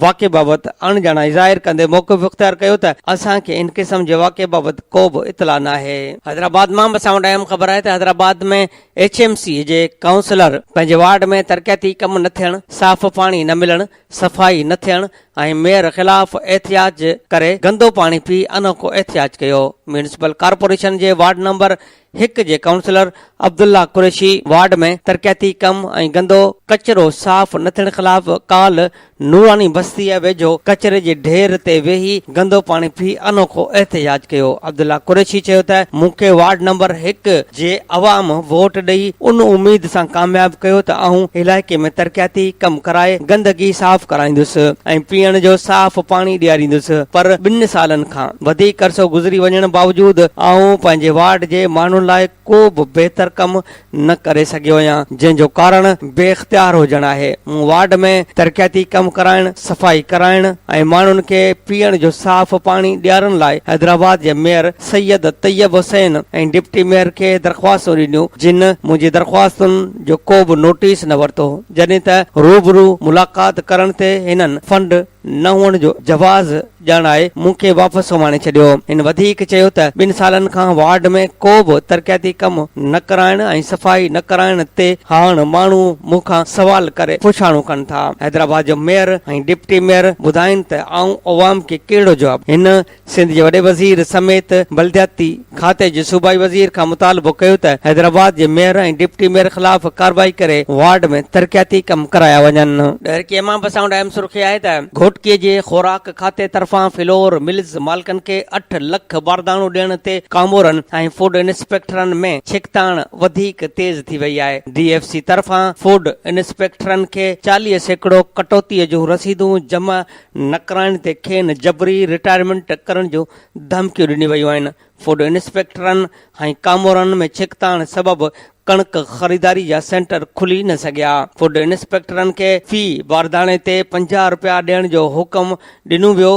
वाक़े बाबति अणॼाणाई ज़ाहिर कंदे मौक़िफ़ इख़्तियार कयो त असांखे इन क़िस्म जे वाक़े बाबति को बि इतला न आहे। हैदराबाद मां असां वटि अहम ख़बर आहे त हैदराबाद में HMC जे काउंसलर पंहिंजे वार्ड में तरक़ियाती कम न थियण, साफ़ पाणी न मिलण, सफ़ाई न थियण ऐं मेयर ख़िलाफ़ एहतियाज करे गंदो पाणी पी अनोखो एहतियाज कयो। म्यूनिसिपल कॉर्पोरेशन जे वार्ड नंबर 1 जे काउंसलर अब्दुल्ला कुरैशी वार्ड में तरक़ियाती कम ऐं गंदो कचरो साफ़ न थियण ख़िलाफ़ काल नूरानी बस्तीअ वेझो कचरे जे ढेर ते वेही गंदो पाणी पी अनोखो एहतिजाज कयो। अब्दुल्ला कुरैशी चयो त मूंखे वार्ड नंबर 1 जे अवाम वोट ॾेई उन उम्मीद सां कामयाब कयो त आऊं इलाइक़े में तरक़ियाती कम कराए गंदगी साफ़ कराईंदुसि ऐं पीअण जो साफ़ पाणी ॾियारींदुसि, पर 2 सालनि खां वधीक अरसो गुज़री वञण बावजूदि आऊं पंहिंजे वार्ड जे माण्हुनि लाइ को बि बहितर कम न करे सघियो आहियां, जंहिंजो कारण बेइख्तियार हुजण आहे। मूं वार्ड में तरक़ियाती कम कराइण, सफ़ाई कराइण ऐं माण्हुनि खे पीअण जो साफ़ पाणी ॾियारण लाइ हैदराबाद जे मेयर सैयद तैयब हुसैन ऐं डिप्टी मेयर खे दरख़्वास्तूं ॾिनियूं, जिन मुंहिंजी दरख़्वास्तुनि जो को बि नोटिस न वरितो, जॾहिं त रूबरू मुलाक़ात करण ते हिननि फंड न हुअण जो जवाज़ ॼाणाए मूंखे वापसि सुम्हाणे छॾियो। हिन वधीक चयो त 2 सालनि खां वार्ड में को बि तरक़ियाती कम न कराइण ऐं सफ़ाई न कराइण ते हाणे माण्हू मूंखां सवाल करे पुछाणो कनि था। हैदराबाद जो मेयर ऐं डिप्टी मेयर ॿुधाइनि त आऊं अवाम खे कहिड़ो जवाब। हिन सिंध जे वॾे वज़ीर समेत बल्दियाती खाते जे सूबाई वज़ीर खां मुतालबो कयो त हैदराबाद जे मेयर ऐं डिप्टी मेयर ख़िलाफ़ कार्रवाई करे वार्ड में तरक़ियाती कम कराया वञनि। ॾहरकीअ मां बसां अहम सुर्खी आहे त घोटकीअ जे ख़ुराक खाते तरफ़ां फ्लोर मिल्स मालिकनि खे 8 लख बारदाणो ॾियण ते कामोरनि ऐं फूड इंस्पेक्टरनि में छिकताण वधीक तेज़ थी वई आहे। DFC तरफ़ां फूड इंस्पेक्टरनि खे 40% कटौतीअ जूं रसीदूं जमा न कराइण ते खेनि जबरी रिटायरमेंट करण जूं धमकियूं ॾिनियूं वयूं आहिनि। फूड इंस्पेक्टरनि ऐं कामोरनि में छिकताण सबबि कणक ख़रीदारी जा सेंटर खुली न सघिया। फूड इंस्पेक्टरनि खे फी बारदाणे ते 50 रुपया ॾियण जो हुकुम ॾिनो वियो।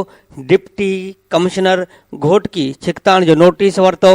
डिप्टी कमिश्नर घोटकी छिकताण जो नोटिस वरितो।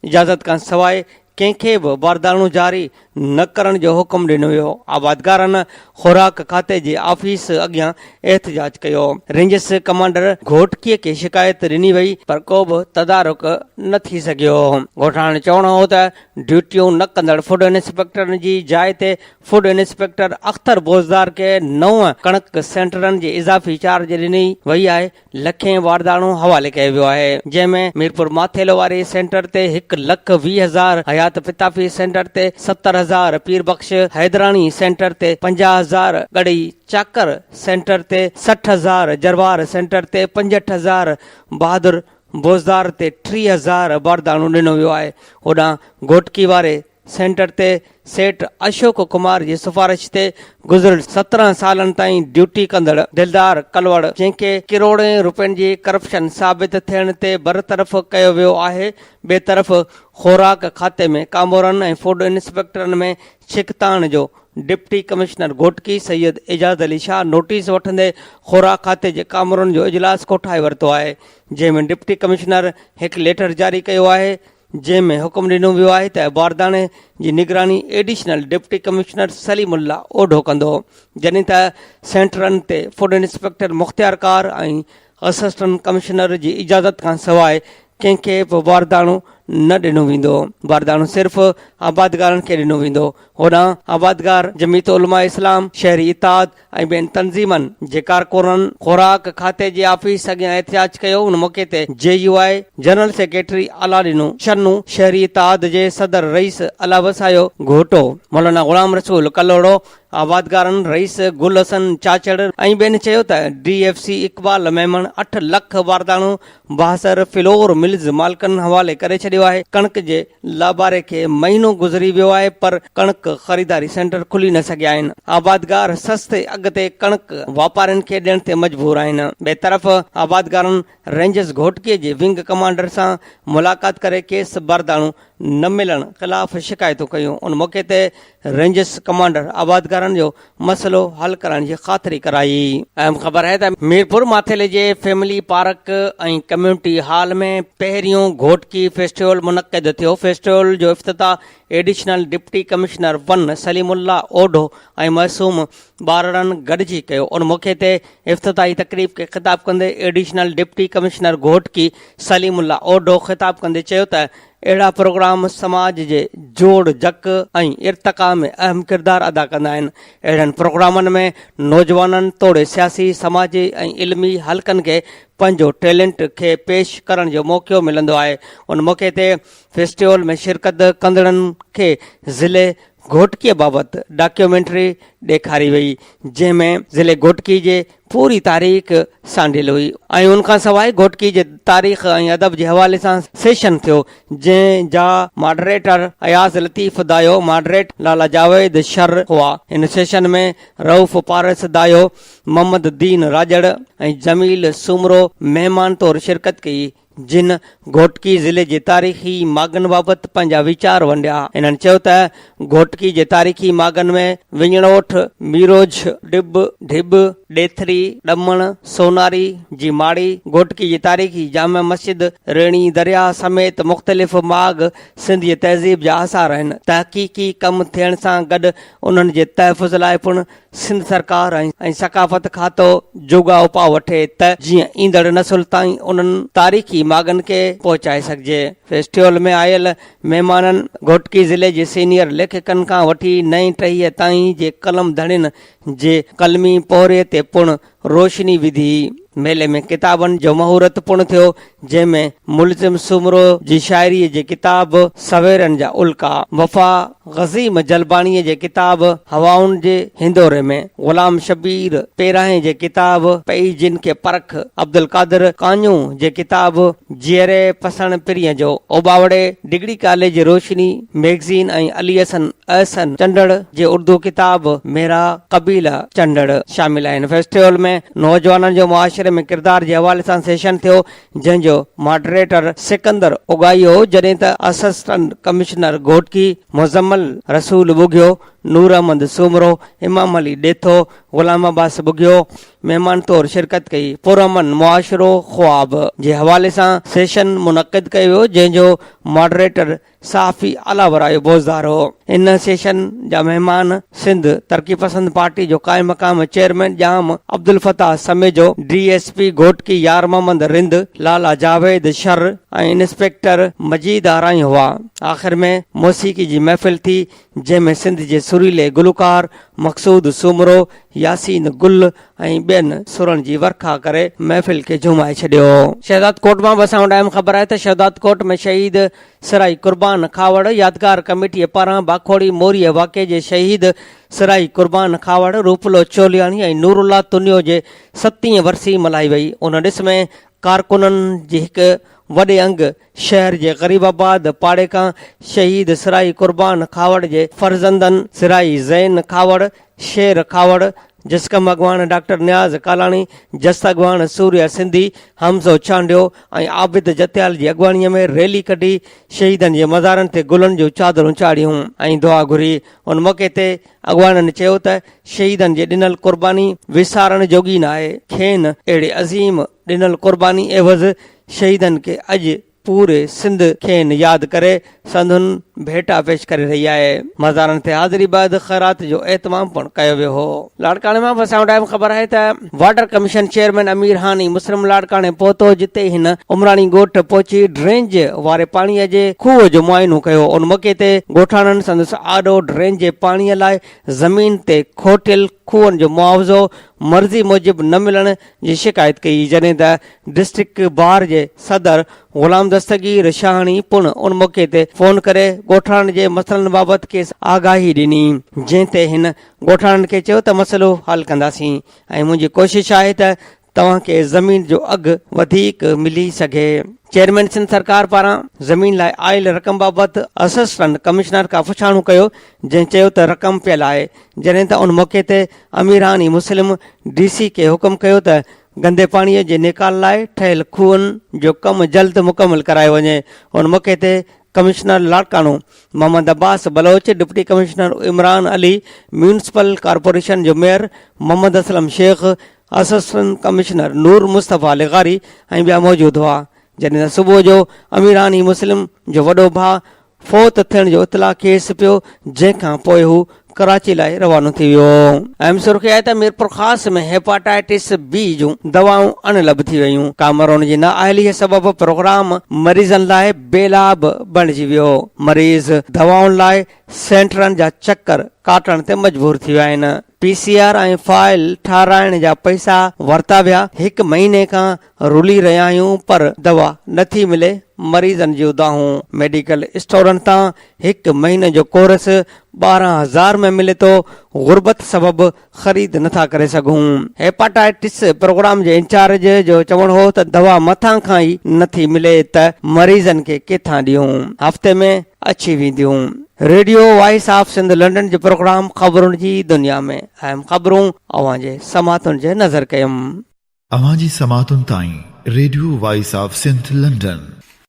इजाज़त खां सवाइ कंहिंखे बि बारदाणो जारी न करण जो हुकुम ॾिनो वियो। आबादगारनि ख़ुराक खाते जे ऑफिस अॻियां एहतजाज कयो। रेंजर्स कमांडर घोटकीअ खे शिकायत ॾिनी वई पर को बि तदारुक न थी सघियो। ॻोठाणे चवणो हो त ड्यूटियूं न कंदड़ फूड इंस्पेक्टरनि जी जाइ ते फूड इंस्पेक्टर अख्तर बोज़दार खे 9 कणक सेंटरनि जे इज़ाफ़ी चार्ज ॾिनी वई आहे। लखें बारदाणो हवाले कयो वियो आहे, जंहिंमें मीरपुर माथेलो वारे सेंटर ते 1,20,000, हयात पिताफ़ी सेंटर ते 70,000, पीरबख्श हैदरानी सेंटर ते 50,000, गढ़ी चाकर सेंटर ते 60,000, जरवार सेंटर ते 65,000, बहादुर बोज़दार ते 30,000 बारदाणो ॾिनो वियो आहे। होॾां घोटकी वारे सेंटर ते सेठ अशोक कुमार जी सिफारिश ते गुज़िरियल 17 सालनि ताईं ड्यूटी कंदड़ दिलदार कलवड़, जंहिंखे किरोड़े रुपयनि जी करप्शन साबित थियण ते बरतरफ़ कयो वियो आहे। ॿिए तरफ़ ख़ुराक खाते में कामोरनि ऐं फूड इंस्पेक्टरनि में छिकताण जो डिप्टी कमिश्नर घोटकी सैयद एजाज़ अली शाह नोटिस वठंदे ख़ुराक खाते जे कामोरनि जो इजलास कोठाए वरितो आहे, जंहिंमें डिप्टी कमिश्नर हिकु लेटर जारी कयो आहे, जंहिंमें हुकुम ॾिनो वियो आहे त बारदाणे जी निगरानी एडिशनल डिप्टी कमिश्नर सलीमुल्ला ओढो कंदो, जॾहिं त सेंटरनि ते फूड इंस्पेक्टर मुख़्तियार कार ऐं असिस्टेंट कमिश्नर जी इजाज़त खां सवाइ कंहिंखे बि बारदाणो न ॾिनो वेंदो। बारदाणो सिर्फ़ आबादगारनि खे ॾिनो वेंदो। होॾां आबादगार जमीयत उलमा इस्लाम, शहरी इताद ऐं ॿियनि तंज़ीमनि जे कारकुननि ख़ुराक खाते जे ऑफिस अॻियां एहतिजाज कयो। उन मौक़े ते JUI general secretary Aladdin Shannu, शहरी इताद जे सदर रईस अला वसायो घोटो मौलाना गुलाम रसूल कलोड़ो, आबादगारनि रईस गुल हसन चाचड़ ऐं ॿियनि चयो त DFC इक़बाल मेमन 8 लख बारदाणो 62 फ्लोर मिल्स मालिकनि हवाले करे छॾियो आहे। कणक जे लाबारे खे महीनो गुज़री वियो आहे पर कणक ख़रीदारी सेंटर खुली न सघिया आहिनि। आबादगार सस्ते अघ ते कणक वापारियुनि खे ॾियण ते मजबूर आहिनि। ॿिए तरफ़ आबादगारनि रेंजर्स घोटकीअ जे विंग कमांडर सां मुलाक़ात करे केस बारदाणो न मिलण ख़िलाफ़ शिकायतूं कयूं। उन मौक़े ते रेंजर्स कमांडर आबादगारनि जो मसइलो हल करण जी ख़ातिरी कराई। अहम ख़बर है त मीरपुर माथेले जे फैमिली पार्क ऐं कम्युनिटी हॉल में पहिरियों घोटकी फेस्टिवल मुनक़िद थियो। फेस्टिवल जो इफ़्तिताह एडिशनल डिप्टी कमिश्नर 1 सलीमुल्ला ओढो ऐं मासूम ॿारड़नि गॾिजी कयो। उन मौक़े ते इफ़्तिताही तक़रीब खे ख़िताब कंदे additional deputy commissioner Ghotki Salimullah Odho ख़िताब कंदे चयो त अहिड़ा प्रोग्राम समाज जे जोड़ जक ऐं इर्तक़ा में अहम किरदारु अदा कंदा आहिनि। अहिड़नि प्रोग्रामनि में नौजवाननि तोड़े सियासी, समाजी ऐं इल्मी हलकनि खे पंहिंजो टैलेंट खे पेश करण जो मौक़ो मिलंदो आहे। उन मौक़े ते फेस्टिवल में शिरकत कंदड़नि खे ज़िले घोटकीअ बाबति डॉक्यूमेंट्री ॾेखारी वई, जंहिंमें ज़िले घोटकी जे पूरी तारीख़ सांडियल हुई ऐं उनखां सवाइ घोटकी जे तारीख़ ऐं अदब जे हवाले सां सेशन थियो, जंहिंजा मॉडरेटर अयाज़ लतीफ़ दायो, मॉडरेट लाला जावेद शर हुआ। हिन सेशन में रऊफ़ पारस दायो, मोहम्मद दीन राजड़ ऐं जमील सुमरो महिमान तौर शिरकत कई, जिन घोटकी ज़िले जे तारीख़ी मागन बाबति पंहिंजा वीचार वंडिया। इन्हनि चयो त घोटकी जे तारीख़ी मागन में विञणोठ, मीरोज, ढिब, ॾेथरी, ॾमण, सोनारी जी माड़ी, घोटकी जी तारीख़ी जामा मस्जिद, रेणी दरिया समेत मुख़्तलिफ़ माग सिंधी तहज़ीब जा आसार आहिनि। तहक़ीक़ी कमु थियण सां गॾु उन्हनि जे तहफ़ुज़ लाइ पिणु सिंध सरकार ऐं सक़ाफ़त खातो जोगा उपा वठे त जीअं ईंदड़ नसुल ताईं उन्हनि तारीख़ी मागन खे पहुचाए सघिजे। फेस्टिवल में आयल महिमाननि घोटकी ज़िले जे सीनियर लेखकनि खां वठी नई टहीअ ताईं जे कलम धड़ियुनि जे कलमी पौरे ते पिणु रोशनी विधी। मेले में किताबनि जो महूरत पूर्ण थियो, जंहिंमें मुल्ज़िम सुमरो जी शाइरीअ जे किताब सवेरनि जा उल्का, वफ़ा गज़ीम जलबाणीअ जे किताब हवाउनि जे हिंदोरे में, ग़ुलाम शबीर पेराहे जे किताब पई जिन खे परख, अब्दुल कादिर कान्यू जे किताब जीअरे पसण पिरीअ जो, ओबावड़े डिग्री कॉलेज रोशनी मैगज़ीन ऐं अली अहसन चंडड़ जे उर्दू किताब मेरा कबीला चंडड़ शामिल आहिनि। फेस्टिवल में नौजवाननि जो मुआशरे में किरदार जे हवाले सां सेशन थियो, जंहिंजो मॉडरेटर सिकंदर उगाइयो, जॾहिं त असिस्टेंट कमिश्नर घोटकी मुज़म्मल रसूल बुघियो, नूर अहमद सुमरो, इमाम अली डेथो, गुलाम अब्बास बुघियो महिमान तौर शिरकत कई। पुरअमन मुआशरो ख्वाब जे हवाले सां सेशन मुनक़िद कयो वियो, जंहिंजो मॉडरेटर साफ़ी अलावरायो बोज़दार हो। इन सेशन जा महिमान सिंध तरक़ी पसंद पार्टी जो कायम मक़ाम चेयरमैन जाम अब्दुल फताह समेजो, DSP घोटकी यार मोहम्मद रिंद, लाला जावेद शर ऐं इंस्पेक्टर मजीद आराई हुआ। आख़िर में मौसीक़ी जी महफ़िल थी, जंहिंमें सिंध जे सुरीले गुलकार मक़सूद सुमरो, यासीन गुल ऐं ॿियनि सुरनि जी वर्खा करे महफ़िल खे झुमाए छॾियो। शहदाद कोट मां बसां टाइम ख़बर आहे त शहदाद कोट में शहीद सराई कुर्बान खावड़ यादगार कमेटीअ पारां बाखोड़ी मोरीअ वाक़े जे शहीद सराई कुर्बान खावड़ रूपलो चोलियाणी ऐं नूरुल्ला तुनियो जे 70 वरसी मल्हाई वई। उन ॾिस में कारकुननि जी हिकु वॾे अंग शहर जे ग़रीबाबाद पाड़े खां शहीद सराई कुर्बान खावड़ जे फर्ज़ंदनि सिराई ज़ैन खावड़, शेर खावड़, जसकम अॻवान डॉक्टर नियाज़ कालाणी, जस अॻवान सूर्या सिंधी, हमज़ो चांडियो ऐं आबिद जतियाल जी अॻवानीअ में रैली कढी शहीदनि जे मज़ारनि ते गुलनि जूं चादरूं चाढ़ियूं ऐं दुआ घुरी। उन मौक़े ते अॻवाननि चयो त शहीदनि जे ॾिनल कुर्बानी विसारण जोगी न आहे। खेनि अहिड़े अज़ीम ॾिनल कुर्बानी एवज़ शहीदनि खे अॼु पूरे सिंध खेनि यादि करे संदुनि भेटा पेश करे रही आहे। मज़ारनि ते हाज़िरी बैदि ख़ैरात जो एहतमाम पिणु कयो वियो हो। लाड़काणे मां बसां टाइम ख़बर आहे त वाटर कमीशन चेयरमैन अमीर हानी मुस्लिम लाड़काणे पहुतो, जिते हिन उमराणी ॻोठ पहुची ड्रेंज वारे पाणीअ जे खूह जो मुआइनो कयो। उन मौक़े ते ॻोठाणनि संदसि आॾो ड्रेंज जे पाणीअ लाइ ज़मीन ते खोटियल खूहनि जो मुआवज़ो मर्ज़ी मूजिबि न मिलण जी शिकायत कई, जॾहिं त डिस्ट्रिक्ट बार जे सदर ग़ुलाम दस्तगीर शाहणी पिणु उन मौक़े ते फ़ोन करे ॻोठाणनि जे मसइलनि बाबति खेसि आगाही ॾिनी, जंहिं ते हिन ॻोठाणनि खे चयो त मसइलो हल कंदासीं ऐं मुंहिंजी कोशिश आहे त तव्हांखे ज़मीन जो अघु वधीक मिली सघे। चेयरमैन सिंध सरकार पारां ज़मीन लाइ आयल रक़म बाबति असिस्टेंट कमिश्नर खां पुछाणो कयो, जंहिं चयो त रक़म पियल आहे, जॾहिं त उन मौक़े ते अमीरानी मुस्लिम DC खे हुकुम कयो त गंदे पाणीअ जे निकाल लाइ ठहियल खूहनि जो कमु जल्द मुकमल करायो वञे। उन मौक़े ते commissioner Larkana Mohammad Abbas Baloch, deputy commissioner Imran Ali, municipal corporation जो mayor Mohammad Aslam Shaikh, assistant commissioner Noor Mustafa लिगारी ऐं ॿिया मौजूदु हुआ। जॾहिं त सुबुह जो अमीरानी मुस्लिम जो वॾो भाउ फोत थियण जो इतला खेसि पियो, जंहिंखां पोइ हू कराची लाइ रवानो थी वियो। अहम सुर्ख़ी आहे त मीरपुर ख़ास में हेपाटाइटिस B जूं दवाऊं अणलभ थी वयूं। कामरोन जी नाअहलीअ सबबि प्रोग्राम मरीज़नि लाइ बेलाभ बणिजी वियो। मरीज़ दवाउनि लाइ सेंटरनि जा चकर काटण ते मजबूर थी विया आहिनि। PCR ऐं फाइल ठाराइण जा पैसा वरिता विया, 1 महीने खां रुली रहिया आहियूं पर दवा नथी मिले। मरीज़नि जूं दाहूं मेडिकल स्टोरनि तां 1 महीने जो कोर्स 12,000 में मिले थो, गुर्बत सबबि ख़रीद नथा करे सघूं। हेपाटाइटिस प्रोग्राम जे इंचार्ज जो चवणु हो त दवा मथां खां ई नथी मिले त मरीज़नि खे किथां ॾियूं, हफ़्ते में अची वेंदियूं। Radio voice of Sindh London जो प्रोग्राम ख़बरुनि जी दुनिया में अहम ख़बरूं अवां जे समातुनि जे नज़र कयमि। अवां जी समातुनि ताईं radio voice of Sindh London.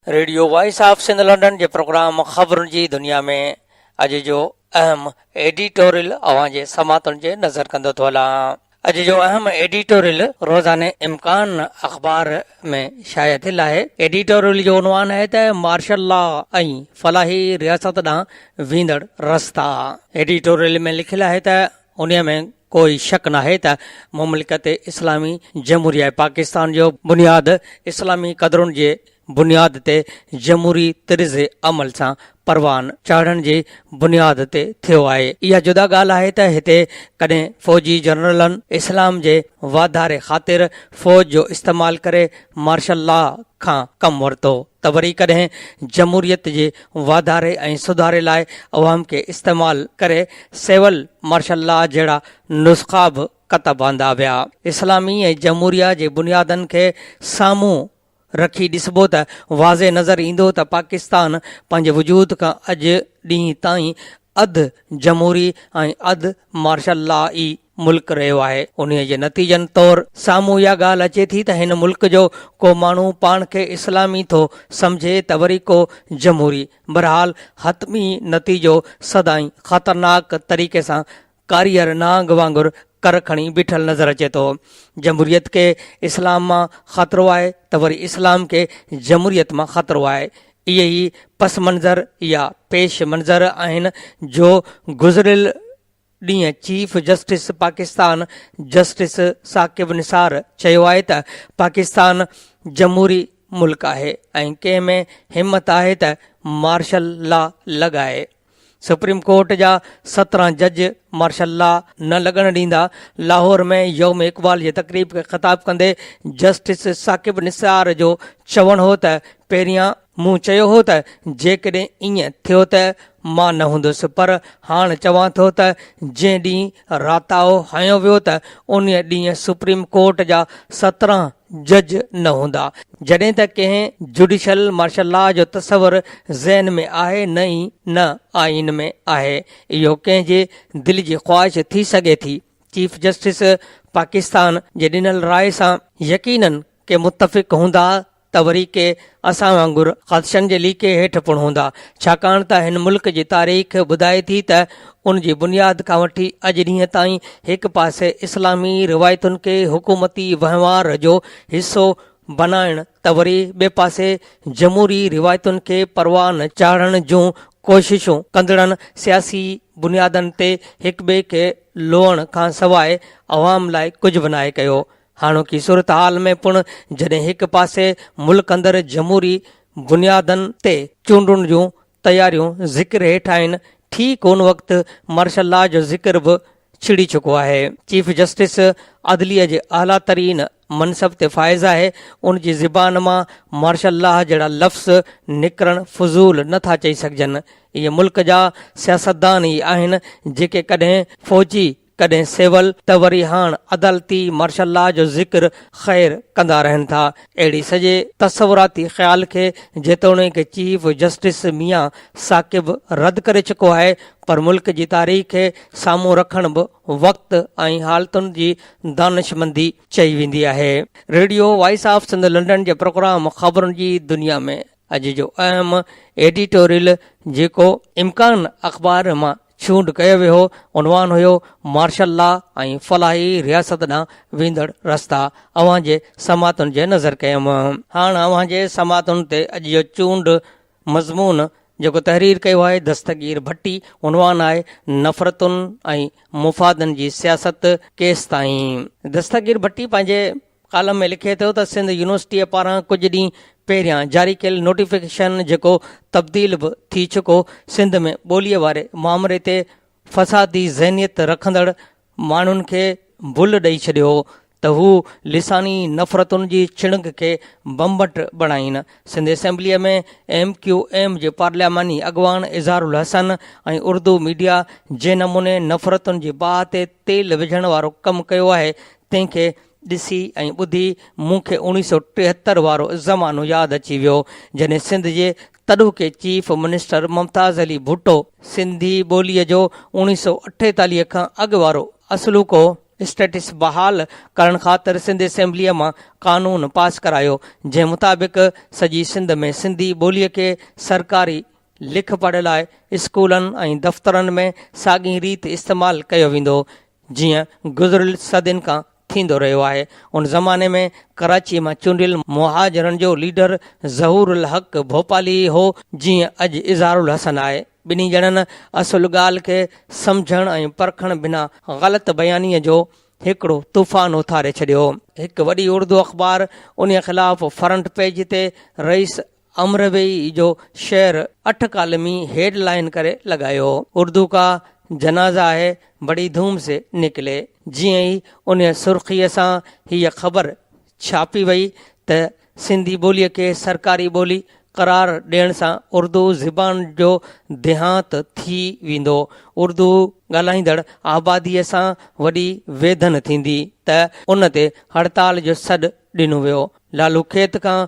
Radio voice of Sindh London जे प्रोग्राम ख़बरुनि जी दुनिया में अॼु जो अहम एडिटोरियल अवां जे समातुनि जे नज़र कंदो थो हलां। अॼु जो अहम एडिटोरियल रोज़ाने इम्कान अख़बार में शाया थियल आहे। एडिटोरियल जो उनवान आहे त मार्शल लॉ ऐं फलाही रियासत ॾांहुं वेंदड़ रस्ता। एडिटोरियल में लिखियल आहे त उन में कोई शक न आहे त मुमलिकत इस्लामी जमहूरिया पाकिस्तान जो बुनियाद इस्लामी क़दरुनि जे बुनियाद ते जमहूरी तर्ज़ अमल सां परवान चाढ़ण जी बुनियाद ते थियो आहे। इहा जुदा ॻाल्हि आहे त हिते कॾहिं फ़ौजी जनरलनि इस्लाम जे वाधारे ख़ातिर फ़ौज जो इस्तेमालु करे मार्शल लॉ खां कमु वरितो त वरी कॾहिं जमहूरियत जे वाधारे ऐं सुधारे लाइ अवाम खे इस्तेमालु करे सिविल मार्शल लॉ जहिड़ा नुस्ख़ा बि कत बांधा विया। इस्लामी ऐं जमहूरिया जे बुनियादनि खे साम्हूं रखी ॾिसबो त वाज़े नज़र ईंदो त पाकिस्तान पंहिंजे वजूद खां अॼु ॾींहुं ताईं अधु जमहूरी ऐं अधु मार्शल लॉ ई मुल्क रहियो आहे। उन जे नतीजनि तौरु साम्हूं इहा ॻाल्हि अचे थी त हिन मुल्क जो को माण्हू पाण खे इस्लामी थो सम्झे त वरी को जमहूरी। बहरहाल हतमी नतीजो सदाई ख़तरनाक तरीक़े सां कारीगर नांग वांगुरु कर खणी बीठल नज़र अचे थो। जमहूरियत खे इस्लाम मां ख़तरो आहे त वरी इस्लाम खे जमहूरियत मां ख़तरो आहे। इहे ई पस मंज़र या पेश मंज़र आहिनि जो गुज़िरियल ॾींहुं chief justice Pakistan justice Saqib Nisar चयो आहे त पाकिस्तान जमहूरी मुल्क आहे ऐं कंहिं में हिमत आहे त मार्शल लॉ लॻाए। सुप्रीम कोर्ट जा 17 जज मार्शल लॉ न लॻण ॾींदा। लाहौर में यौम इक़बाल जी तक़रीब खे ख़िताब कंदे जस्टिस साकिब निसार जो चवणु हो त पहिरियां मूं चयो हो त जेकॾहिं ईअं थियो त मां न हूंदुसि, पर हाणे चवां थो त जंहिं ॾींहुं राताओ हयो वियो त उन ॾींहुं सुप्रीम कोर्ट जा 17 जज न हूंदा। जॾहिं त कंहिं जुडिशल मार्शल लॉ जो तस्वर ज़हन में आहे न आइन में आहे। इहो कंहिंजे दिलि जी ख़्वाहिश थी सघे थी। चीफ जस्टिस पाकिस्तान जे ॾिनल राय सां यकीनन के मुतफ़िक़ हूंदा त वरी के असां वांगुरु ख़दशनि जे लीके हेठि पिणु हूंदा, छाकाणि त हिन मुल्क जी तारीख़ ॿुधाए थी त उन जी बुनियाद खां वठी अॼु ॾींहं ताईं हिकु पासे इस्लामी रिवायतुनि खे हुकूमती वहिंवार जो हिसो बनाइण त वरी ॿिए पासे जमहूरी रिवायतुनि खे परवान चाढ़ण जूं कोशिशूं कंदड़नि सियासी बुनियादनि ते हिक ॿिए खे लोहण खां सवाइ अवाम लाइ कुझु बि नाहे कयो। हाणोकी सूरत हाल में पिणु जॾहिं हिकु पासे मुल्क अंदरि जमहूरी बुनियादनि ते चूंडुनि जूं तयारियूं ज़िक्र हेठि आहिनि, ठीक उन वक़्तु मार्शल लॉ जो ज़िक्र बि छिड़ी चुको आहे। चीफ जस्टिस अदलिया जे आला तरीन मनसब ते फ़ाइज़ आहे। उन जी ज़बान मां मार्शल लॉ जहिड़ा लफ़्ज़ निकिरणु फज़ूल नथा चई सघजनि। इहे मुल्क जा सियासतदान ई आहिनि जेके कॾहिं फ़ौजी कॾहिं सिविल त वरी हाणे अदालती मार्शल लॉ जो ज़िक्र ख़ैर कंदा रहनि था। अहिड़ी सॼे तसवुराती ख़्याल खे जेतोणीकि चीफ जस्टिस मियां साकिब रद्द करे चुको आहे, पर मुल्क जी तारीख़ खे साम्हूं रखण बि वक़्तु ऐं हालतुनि जी दानिशमंदी चई वेंदी आहे। Radio voice of Sindh London जे प्रोग्राम ख़बरुनि जी दुनिया में अॼु जो अहम एडिटोरियल जेको इम्कान अख़बार मां चूंड कयो वियो उनवान हुयो मार्शल लॉ ऐं फलाही रियासत ॾांहुं वेंदड़ रस्ता। अव्हां जे समातुनि जे नज़र कयुमि। हाणे अव्हां जे समातुनि ते अॼु जो चूंड मज़मून जेको तहरीर कयो आहे दस्तगीर भट्टी, उनवान आहे नफ़रतुनि ऐं मुफ़ादनि जी सियासत केसि ताईं। दस्तगीर भट्टी पंहिंजे कालम में लिखे थो त सिंध यूनिवर्सिटीअ पारां कुझु ॾींहं पहिरियां जारी कयल नोटिफिकेशन जेको तब्दील बि थी चुको सिंध में ॿोलीअ वारे मामले ते फ़सादी ज़हनियत रखंदड़ माण्हुनि खे भुल ॾेई छॾियो त हू लिसानी नफ़रतुनि जी छिणग खे बम्बट बणाइनि। सिंध असेंबलीअ में MQM जे पार्लियामानी अॻवान इज़हारुल हसन ऐं उर्दू मीडिया जे नमूने नफ़रतुनि जी बाहि ते तेल विझण वारो कमु कयो आहे, तंहिंखे ॾिसी ऐं ॿुधी मूंखे 1973 वारो ज़मानो यादि अची वियो जॾहिं सिंध जे तॾोके चीफ मिनिस्टर मुमताज़ अली भुट्टो सिंधी ॿोलीअ जो 1948 खां अॻु वारो असलूको स्टेटस बहाल करण ख़ातिर सिंध असेंबलीअ मां क़ानून पास करायो, जंहिं मुताबिक़ सॼी सिंध में सिंधी ॿोलीअ खे सरकारी लिख पढ़ लाइ स्कूलनि ऐं दफ़्तरनि में साॻी रीति इस्तेमालु कयो वेंदो जीअं गुज़िरियल सदियुनि खां थींदो रहियो आहे। उन ज़माने में कराची मां चूंडियल मुहाजिरनि जो लीडर ज़हूरुल हक़ भोपाली हो, जीअं अॼु इज़हारुल हसन आहे। ॿिन्ही ॼणनि असुल ॻाल्हि खे सम्झण ऐं परखण बिना ग़लति बयानीअ जो हिकिड़ो तूफ़ान उथारे छॾियो। हिकु वॾी उर्दू अख़बार उन ख़िलाफ़ फ्रंट पेज ते रईस अमरवेई जो शेर 8 कालमी हेडलाइन करे लॻायो। उर्दू का जनाज़ा है बड़ी धूम से निकिले। जीअं ई उन सुर्खीअ सां हीअ ख़बर छापी वई त सिंधी ॿोलीअ खे सरकारी ॿोली करार ॾियण सां उर्दू ज़बान जो देहांत थी वेंदो, उर्दू ॻाल्हाईंदड़ आबादीअ सां वॾी वेधन थींदी, त उन ते हड़ताल जो सॾु ॾिनो वियो। लालू खेत खां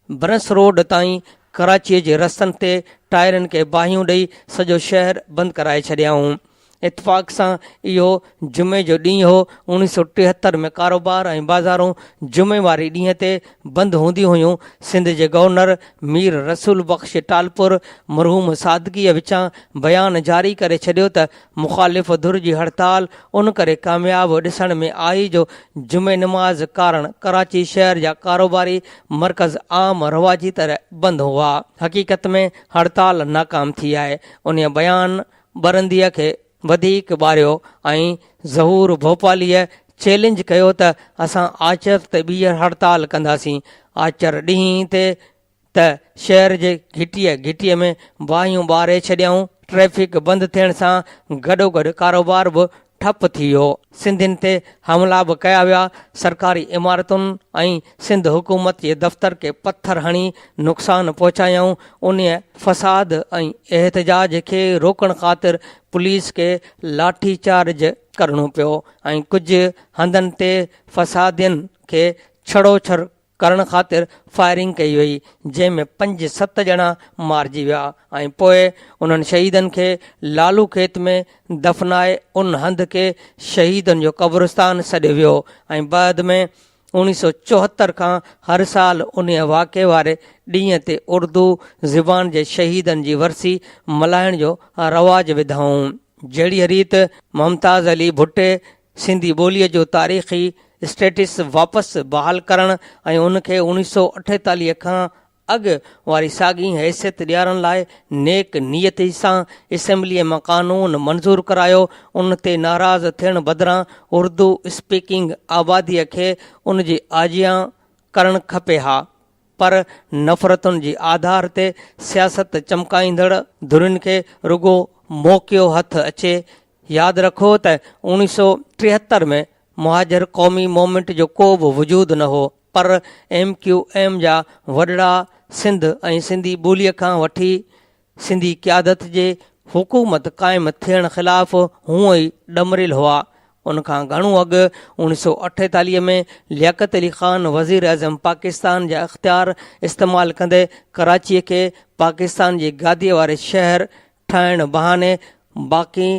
ब्रस रोड ताईं कराचीअ जे रस्तनि ते टायरनि खे बाहियूं ॾेई सॼो शहर बंदि कराए छॾियाऊं। इतफ़ाक़ सां इहो जुमे जो ॾींहुं हो। 1973 में कारोबार ऐं बाज़ारूं जुमे वारे ॾींहं ते बंदि हूंदियूं हुयूं। सिंध जे गवर्नर मीर रसूल बख़्श टालपुर मरहूम सादगीअ विचां बयान जारी करे छॾियो त मुख़ालिफ़ धुर जी हड़ताल उन करे कामयाबु ॾिसण में आई जो जुमे नमाज़ कारण कराची शहर जा कारोबारी मर्कज़ आम रवाजी तरह बंदि हुआ। हक़ीक़त में हड़ताल नाकाम थी आहे। उन बयान बरंदीअ खे वधीक ॿारियो ऐं ज़हूर भोपालीअ चैलेंज कयो त असां आचर ते ॿीहर हड़ताल कंदासीं। आचर ॾींहं ते त शहर जे घिटीअ में बाहियूं ॿारे छॾियाऊं। ट्रैफ़िक बंदि थियण सां गॾोगॾु कारोबार बि ठप थी वियो। सिंधियुनि ते हमला बि कया विया। सरकारी इमारतुनि ऐं सिंध हुकूमत जे दफ़्तर खे पथर हणी नुक़सान पहुचायऊं। उन फ़साद ऐं एहतजाज खे रोकण ख़ातिर पुलिस खे लाठी चार्ज करणो पियो ऐं कुझु हंधनि ते फ़सादियुनि खे छड़ोछड़ करण ख़ातिर फायरिंग कई वई, जंहिंमें 5-7 ॼणा मारिजी विया ऐं पोइ उन्हनि शहीदनि खे लालू खेत में दफ़नाए उन हंध खे शहीदनि जो क़ब्रिस्तान सॾियो वियो ऐं बाद में 1974 खां हर साल उन वाक़े वारे ॾींहं ते उर्दू ज़बान जे शहीदनि जी वरसी मल्हाइण जो रवाज विधाऊं। जहिड़ी रीति मुमताज़ अली भुट्टे सिंधी ॿोलीअ जो तारीख़ी स्टेटस वापसि बहाल करणु ऐं उनखे 1948 खां अॻु वारी साॻी हैसियत ॾियारण लाइ नेक नियती सां असेंबलीअ मां कानून मंज़ूर करायो। उन ते नाराज़ थियण बदिरां उर्दू स्पीकिंग आबादीअ खे उन जी आजियां करणु खपे हा, पर नफ़रतुनि जी आधार ते सियासत चमकाईंदड़ धुरियुनि खे रुगो मौक़ियो हथ अचे। यादि रखो त 1973 में मुहाजिर क़ौमी मूवमेंट जो को बि वजूदु न हो, पर MQM जा वॾड़ा सिंध ऐं सिंधी ॿोलीअ खां वठी सिंधी क़यादत जे हुकूमत क़ाइमु थियण ख़िलाफ़ हूअं ई ॾमरियल हुआ। उनखां घणो अॻु 1948 में लियाक़त अली ख़ान वज़ीर अज़म पाकिस्तान जा इख़्तियार इस्तेमालु कंदे कराचीअ खे पाकिस्तान जी गादीअ वारे शहर ठाहिण बहाने बाक़ी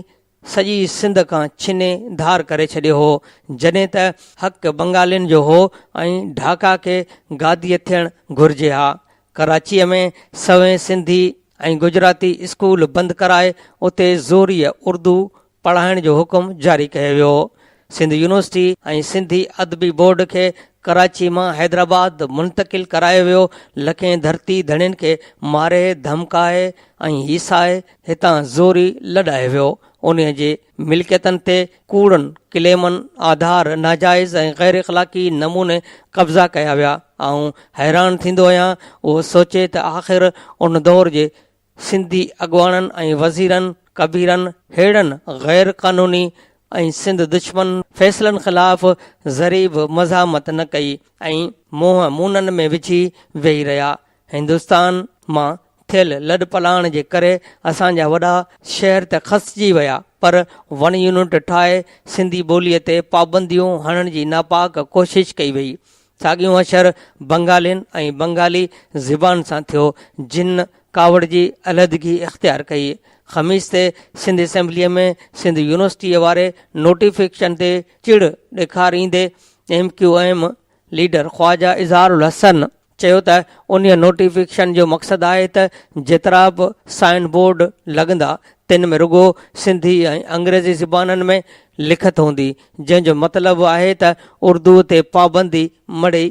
सॼी सिंध खां छिने धार करे छॾियो हो, जॾहिं त हक़ बंगालियुनि जो हो ऐं ढाका खे गादीअ थियणु घुर्जे हा। कराचीअ में सवें सिंधी ऐं गुजराती स्कूल बंदि कराए उते ज़ोरीअ उर्दू पढ़ाइण जो हुकुम जारी कयो वियो। सिंध यूनिवर्सिटी ऐं सिंधी अदबी बोर्ड खे कराची मां हैदराबाद मुंतक़िल करायो वियो। लखें धरती धणियुनि खे मारे धमकाए ऐं हिसाए हितां ज़ोरी लॾायो वियो। उन जे मिल्कियतनि ते कूड़नि क्लेमनि आधार नाजाइज़ ऐं गैर इख़लाक़ी नमूने कब्ज़ा कया विया। ऐं हैरान थींदो आहियां उहो सोचे त आख़िर उन दौर जे सिंधी अॻुवाणनि ऐं वज़ीरनि कबीरनि हेड़नि गैर क़ानूनी ऐं सिंध दुश्मन फ़ैसिलनि ख़िलाफ़ ज़री बि मज़ामत न कई ऐं मोह मूननि में विझी वेही रहिया। हिंदुस्तान मां थियल लॾ पलाण जे करे असांजा वॾा शहर त खसिजी विया, पर वन यूनिट ठाहे सिंधी ॿोलीअ ते पाबंदियूं हणण जी नापाक कोशिश कई वई। साॻियूं अशर बंगालियुनि ऐं बंगाली ज़बान सां थियो, जिन कावड़ जी अलहदगी इख़्तियार कई। ख़मीस ते सिंध असेंबलीअ में सिंध यूनिवर्सिटीअ वारे नोटिफिकेशन ते चिड़ ॾेखारींदे MQM लीडर ख़्वाजा इज़हारुल हसन चयो त उन नोटिफिकेशन जो मक़सदु आहे त जेतिरा बि साइन बोर्ड लॻंदा तिन में रुगो सिंधी ऐं अंग्रेज़ी ज़बाननि में लिखत हूंदी, जंहिंजो मतिलबु आहे त उर्दू ते पाबंदी मड़ी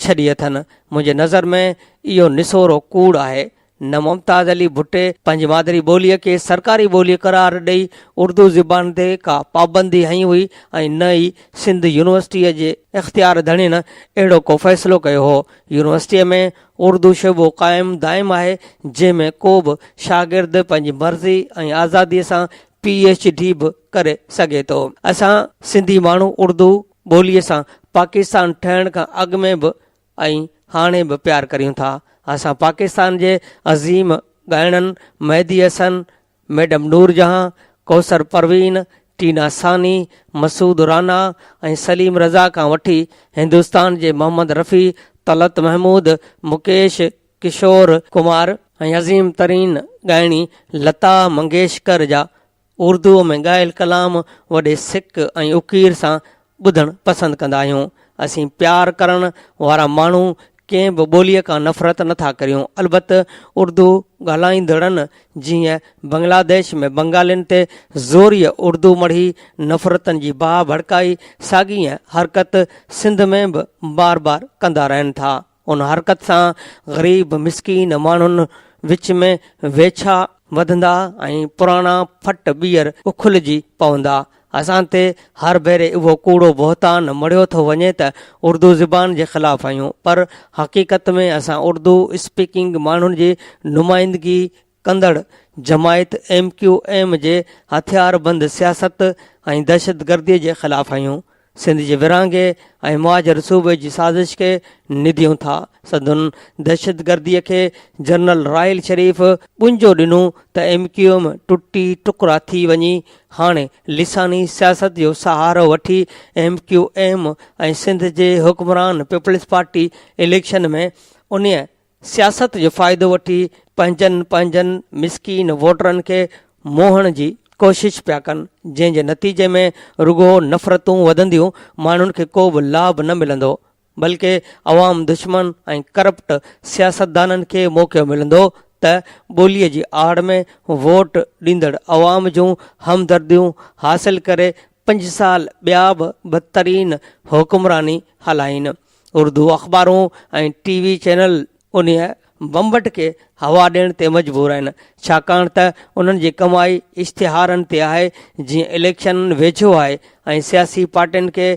छॾी अथनि। मुंहिंजे नज़र में इहो निसोरो कूड़ आहे। न मुमताज़ अली भुट्टे पंहिंजी मादरी ॿोलीअ खे सरकारी ॿोली करार ॾेई उर्दू ज़बान ते का पाबंदी हई हुई ऐं न ई सिंध यूनिवर्सिटीअ जे इख़्तियार धणियुनि अहिड़ो को फ़ैसिलो कयो हो। यूनिवर्सिटीअ में उर्दू शोबो क़ाइमु दाइमु आहे, जंहिंमें को बि शागिर्द पंहिंजी मर्ज़ी ऐं आज़ादीअ सां PhD बि करे सघे थो। असां सिंधी माण्हू उर्दू ॿोलीअ सां पाकिस्तान ठहण खां अॻु में बि ऐं हाणे बि प्यार करियूं था। असां पाकिस्तान जे अज़ीम ॻाइणनि मेहदी हसन, मैडम नूरजहां, कौसर परवीन, टीना सानी, मसूद राना ऐं सलीम रज़ा खां वठी हिंदुस्तान जे मोहम्मद रफ़ी, तलत महमूद, मुकेश किशोर कुमार ऐं अज़ीम तरीन ॻाइणी लता मंगेशकर जा उर्दूअ में ॻायल कलाम वॾे सिक ऐं उकीर सां ॿुधणु पसंदि कंदा आहियूं। असीं प्यार करण वारा माण्हू कंहिं बि ॿोलीअ खां नफ़रत नथा करियूं। अलबत उर्दू ॻाल्हाईंदड़नि जीअं बांग्लादेश में बंगालियुनि ते ज़ोरीअ उर्दू मढ़ी नफ़रतनि जी बाहि भड़काई, साॻी हरकत सिंध में बि बार बार कंदा रहनि था। उन हरकत सां ग़रीब मिसकीन माण्हुनि विच में वेछा वधंदा ऐं पुराणा फट ॿीहर उखुलजी पवंदा। असां ते हर भेरे उहो कूड़ो बहितान मड़ियो थो वञे त उर्दू ज़बान जे ख़िलाफ़ आहियूं, पर हक़ीक़त में असां उर्दू स्पीकिंग माण्हुनि जी नुमाइंदगी कंदड़ जमायत MQM जे हथियारबंद सियासत ऐं दहशतगर्दीअ जे ख़िलाफ़ आहियूं। सिंध जे विरहाङे ऐं मुहाजिर सूबे जी साज़िश खे निधियूं था। संदुनि दहशतगर्दीअ खे जनरल राहिल शरीफ़ पुंजो ॾिनो त MQM टुटी टुकड़ा थी वञी हाणे लिसानी सियासत जो सहारो वठी MQM ऐं सिंध जे हुक्मरान पीपल्स पार्टी इलेक्शन में उन सियासत जो फ़ाइदो वठी पंहिंजनि मिसकीन वोटरनि खे मोहण जी कोशिश पिया कनि, जंहिंजे नतीजे में रुगो नफ़रतूं वधंदियूं, माण्हुनि खे को बि लाभ न मिलंदो, बल्कि अवाम दुश्मन ऐं करप्ट सियासतदाननि खे मौक़ो मिलंदो त ॿोलीअ जी आड़ में वोट ॾींदड़ अवाम जूं हमदर्दियूं हासिल करे 5 साल ॿिया बि बदतरीन हुकुमरानी हलाइनि। उर्दू अख़बारूं ऐं TV चैनल उन बम्बट खे हवा ॾियण ते मजबूर आहिनि, छाकाणि त उन्हनि जी कमाई इश्तिहारनि ते आहे। जीअं इलेक्शन वेझो आहे ऐं सियासी पार्टियुनि खे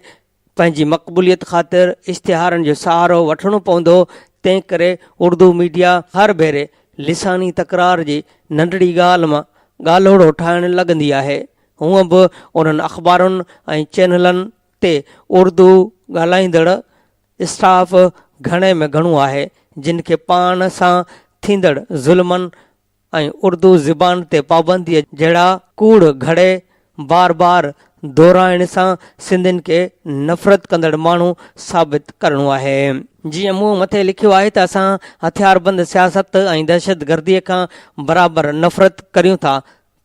पंहिंजी मक़बूलियत ख़ातिर इश्तिहारनि जो सहारो वठणो पवंदो, तंहिं करे उर्दू मीडिया हर भेरे लिसानी तकरार जी नंढड़ी ॻाल्हि मां ॻाल्होड़ो ठाहिणु लॻंदी आहे। हूअं बि उन्हनि अख़बारुनि ऐं चैनलनि ते उर्दू ॻाल्हाईंदड़ स्टाफ घणे में घणो आहे, जिन खे पाण सां थींदड़ ज़ुल्मनि ऐं उर्दू ज़बान ते पाबंदीअ जहिड़ा कूड़ घड़े बार बार दोहराइण सां सिंधियुनि खे नफ़रत कंदड़ माण्हू साबित करणो आहे। जीअं मूं मथे लिखियो आहे त असां हथियारबंद सियासत ऐं दहशतगर्दीअ खां बराबरि नफ़रत करियूं था,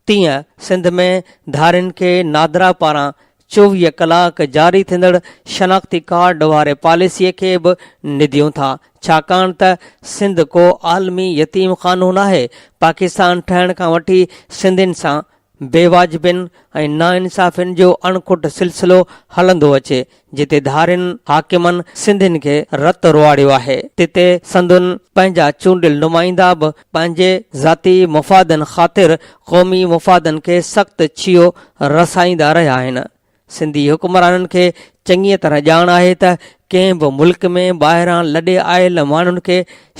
तीअं सिंध में धारियुनि खे नादरा पारां 24 कलाक जारी थींदड़ शनाख़्ती कार्ड वारे पॉलिसीअ खे बि निधियूं था, छाकाणि त सिंध को आलमी यतीम क़ानून आहे। पाकिस्तान ठहण खां वठी सिंधियुनि सां बेवाजिबिन ऐं नाइंसाफ़िन जो अणखुट सिलसिलो हलंदो अचे। जिते धारियुनि हाकिमनि सिंधियुनि खे रत रुआड़ियो आहे, तिते संदुनि पंहिंजा चूंडियल नुमाइंदा बि पंहिंजे ज़ाती मुफ़ादनि ख़ातिर क़ौमी मुफ़ादनि खे सख़्तु छियो रसाईंदा रहिया आहिनि। सिंधी हुक्मराननि खे चङीअ तरह ॼाण आहे त कंहिं बि मुल्क में ॿाहिरां लॾे आयल माण्हुनि खे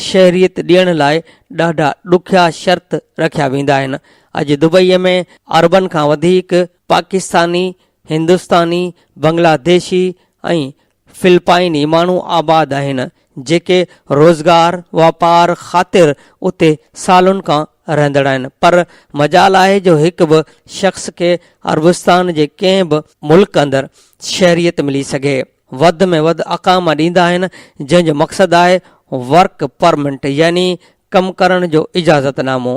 शहरियत ॾियण लाइ ॾाढा ॾुखिया शर्त रखिया वेंदा आहिनि। अॼु दुबईअ में अरबनि खां वधीक पाकिस्तानी, हिंदुस्तानी, बांग्लादेशी ऐं फिलिपाइनी माण्हू आबाद आहिनि, जेके रोज़गार वापार ख़ातिर उते सालुनि खां रहंदड़ आहिनि। पर मजाल आहे जो हिकु बि शख़्स खे अरबस्तान जे कंहिं बि मुल्क अंदरि शहरियत मिली सघे। वधि में वधि अकामा ॾींदा आहिनि, जंहिंजो मक़सदु आहे वर्क परमिट, यानी कमु करण जो इजाज़तनामो।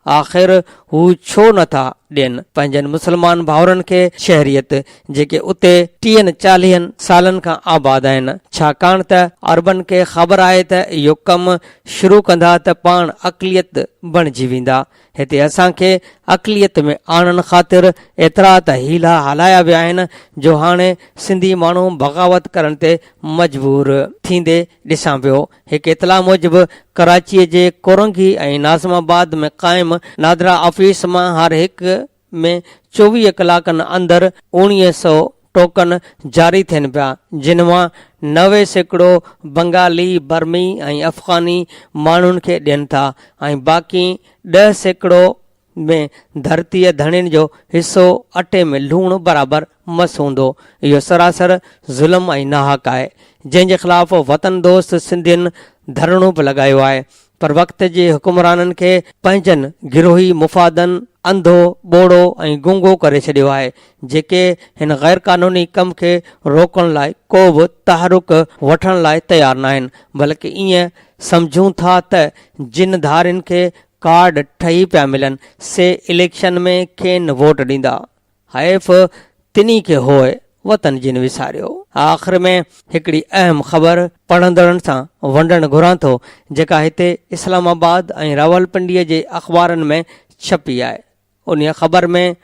आख़िर हू छो नथा ॾियनि। पंहिंजनि मुस्लमान भाउरनि खे शहरियत जेके उते 30-40 सालनि खां आबाद आहिनि, छाकाणि त अरबन खे ख़बर आहे त इहो कमु शुरू कंदा त पाण अक़लियत बणिजी वेंदा। हिते असांखे अक़लियत में आणण ख़ातिर एतिरा त हीला हलाया विया आहिनि जो हाणे सिंधी माण्हू बग़ावत करण ते मजबूर थींदे ॾिसां पियो। हिकु इतला मूजिबि कराचीअ जे कोरंगी ऐं नाज़िमाबाद में क़ाइमु नादरा ऑफिस मां हर हिकु में 24 कलाकनि अंदरि 1900 टोकन जारी थियनि पिया, जिन मां 90% बंगाली, बर्मी ऐं अफ़गानी माण्हुनि खे ॾियनि था ऐं बाक़ी 10% में धरतीअ धणियुनि जो हिसो अटे में लूणु बराबरि मस हूंदो। इहो सरासर ज़ुल्म ऐं नाहक आहे, जंहिंजे ख़िलाफ़ वतन दोस्त सिंधियुनि धरणो बि लॻायो आहे, पर वक़्त जे हुकुमराननि खे पंहिंजनि गिरोही मुफ़ादनि अंधो, ॿोड़ो ऐं गुंगो करे छॾियो आहे, जेके हिन गैर क़ानूनी कम खे रोकण लाइ को बि तहरुक वठण लाइ तयारु न आहिनि, बल्कि ईअं सम्झूं था त जिन धारियुनि खे कार्ड ठही पिया मिलनि से इलेक्शन में खेनि वोट ॾींदा। हैफ़ तिनी खे होए वतन जिन विसारियो। आख़िर में हिकिड़ी अहम ख़बर पढ़ंदड़नि सां वंडण घुरां थो, जेका हिते इस्लामाबाद ऐं रावलपिंडीअ जे अख़बारनि में छपी आहे। उन ख़बर में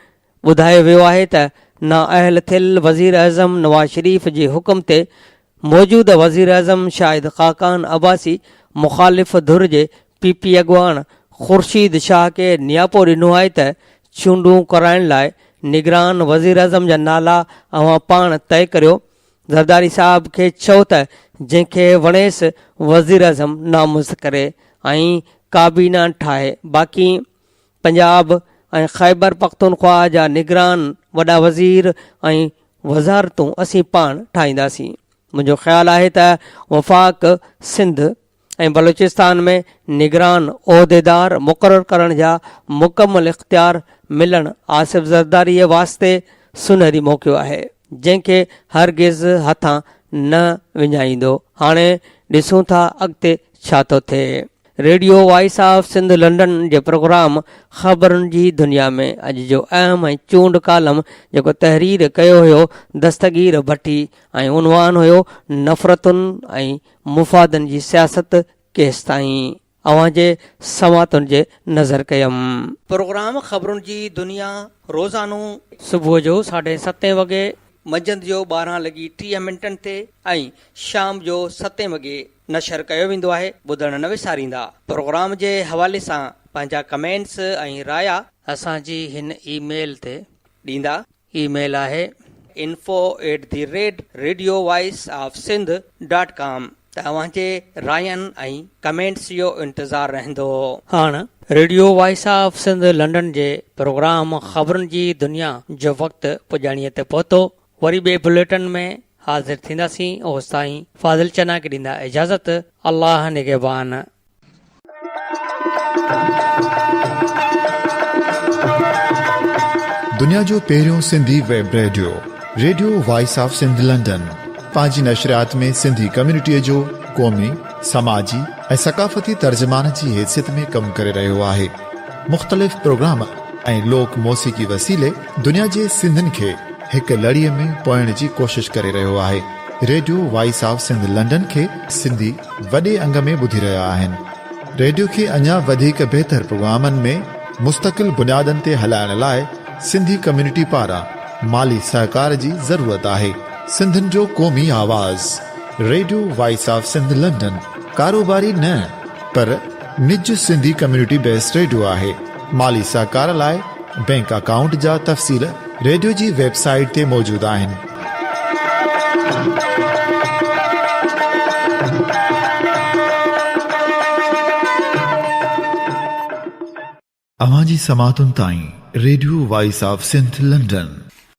ॿुधायो वियो आहे त नाअहल थियल वज़ीर अज़म नवाज़ शरीफ़ जे हुकुम ते मौजूदा वज़ीर अज़म शाहिद ख़ाक़ान अब्बासी मुख़ालिफ़ धुर जे PP अॻवान ख़ुर्शीद शाह खे नियापो ॾिनो आहे त चूंडूं कराइण लाइ निगरान वज़ीर अज़म जा नाला अवां पाण तय करियो। ज़रदारी साहब खे चओ त जंहिंखे वणेसि वज़ीर अज़म नामुज़ करे ऐं काबीना ठाहे, बाक़ी पंजाब ऐं ख़ैबर पख्तूनख्वा जा निगरान, वॾा वज़ीर ऐं वज़ारतूं असीं पाण ठाहींदासीं। मुंहिंजो ख़्यालु आहे त वफ़ाक़ सिंध ऐं बलूचिस्तान में निगरान उहिदेदार मुक़ररु करण जा मुकमल इख़्तियार मिलणु आसिफ़ ज़रदारीअ वास्ते सुनहरी मौक़ो आहे, जंहिंखे हरगिज़ हथां न विञाईंदो। हाणे ॾिसूं था अॻिते छा थो थिए। Radio voice of Sindh London जे प्रोग्राम ख़बरुनि जी दुनिया में अॼु जो अहम ऐं चूंड कालम जेको तहरीर कयो हुयो दस्तगीर भट्टी ऐं उनवान हुयो नफ़रतुनि ऐं मुफ़ादनि जी सियासत केसि ताईं। अव्हां जे समातुनि जे नज़र कयमि। प्रोग्राम ख़बरुनि जी दुनिया रोज़ानो सुबुह जो 7:30 वॻे, मंझंदि जो 12:30 ते ऐं शाम जो 7 वॻे नशर कयो वेंदो आहे। ॿुधण न विसारींदा। प्रोग्राम जे हवाले सां पंहिंजा कमेंट्स ऐं राया असांजी हिन ईमेल ते ॾींदा। ईमेल आहे info@radiovoiceofsindh.com। तव्हांजे रायनि ऐं कमेंट्स जो इंतज़ारु रहंदो। हाणे radio voice of Sindh London जे प्रोग्राम ख़बरुनि जी दुनिया जो वक़्तु पुॼाणीअ ते पहुतो। वरी ॿिए बुलेटिन में हाज़िर थींदासीं। ओसि ताईं फाज़िल चना खे ॾींदा इजाज़त। अल्लाह निगहबान। दुनिया जो पहिरियों Sindhi web radio voice of Sindh London पंहिंजी नशरियात में सिंधी कम्यूनिटीअ जो क़ौमी, समाजी ऐं सक़ाफ़ती तर्जुमान जी हैसियत में कमु करे रहियो आहे। मुख़्तलिफ़ प्रोग्राम ऐं लोक मौसीक़ी वसीले दुनिया जे सिंधियुनि खे हिकु लड़ीअ में पोइण जी कोशिश करे रहियो आहे। Radio voice of Sindh London खे सिंधी वॾे अंग में ॿुधी रहिया आहिनि। रेडियो खे अञा वधीक बहितर प्रोग्रामनि में मुस्तक़िल बुनियादनि ते हलाइण लाइ सिंधी कम्यूनिटी पारां माली सहकार जी ज़रूरत आहे। सिंधियुनि जो क़ौमी आवाज़ radio voice of Sindh London कारोबारी न पर निज सिंधी कम्यूनिटी बेस्ड रेडियो आहे। माली सहकार लाइ बैंक अकाउंट जा तफ़सील रेडियो जी वेबसाइट ते मौजूदु आहिनि। अवां जी समातुनि ताईं radio voice of Sindh London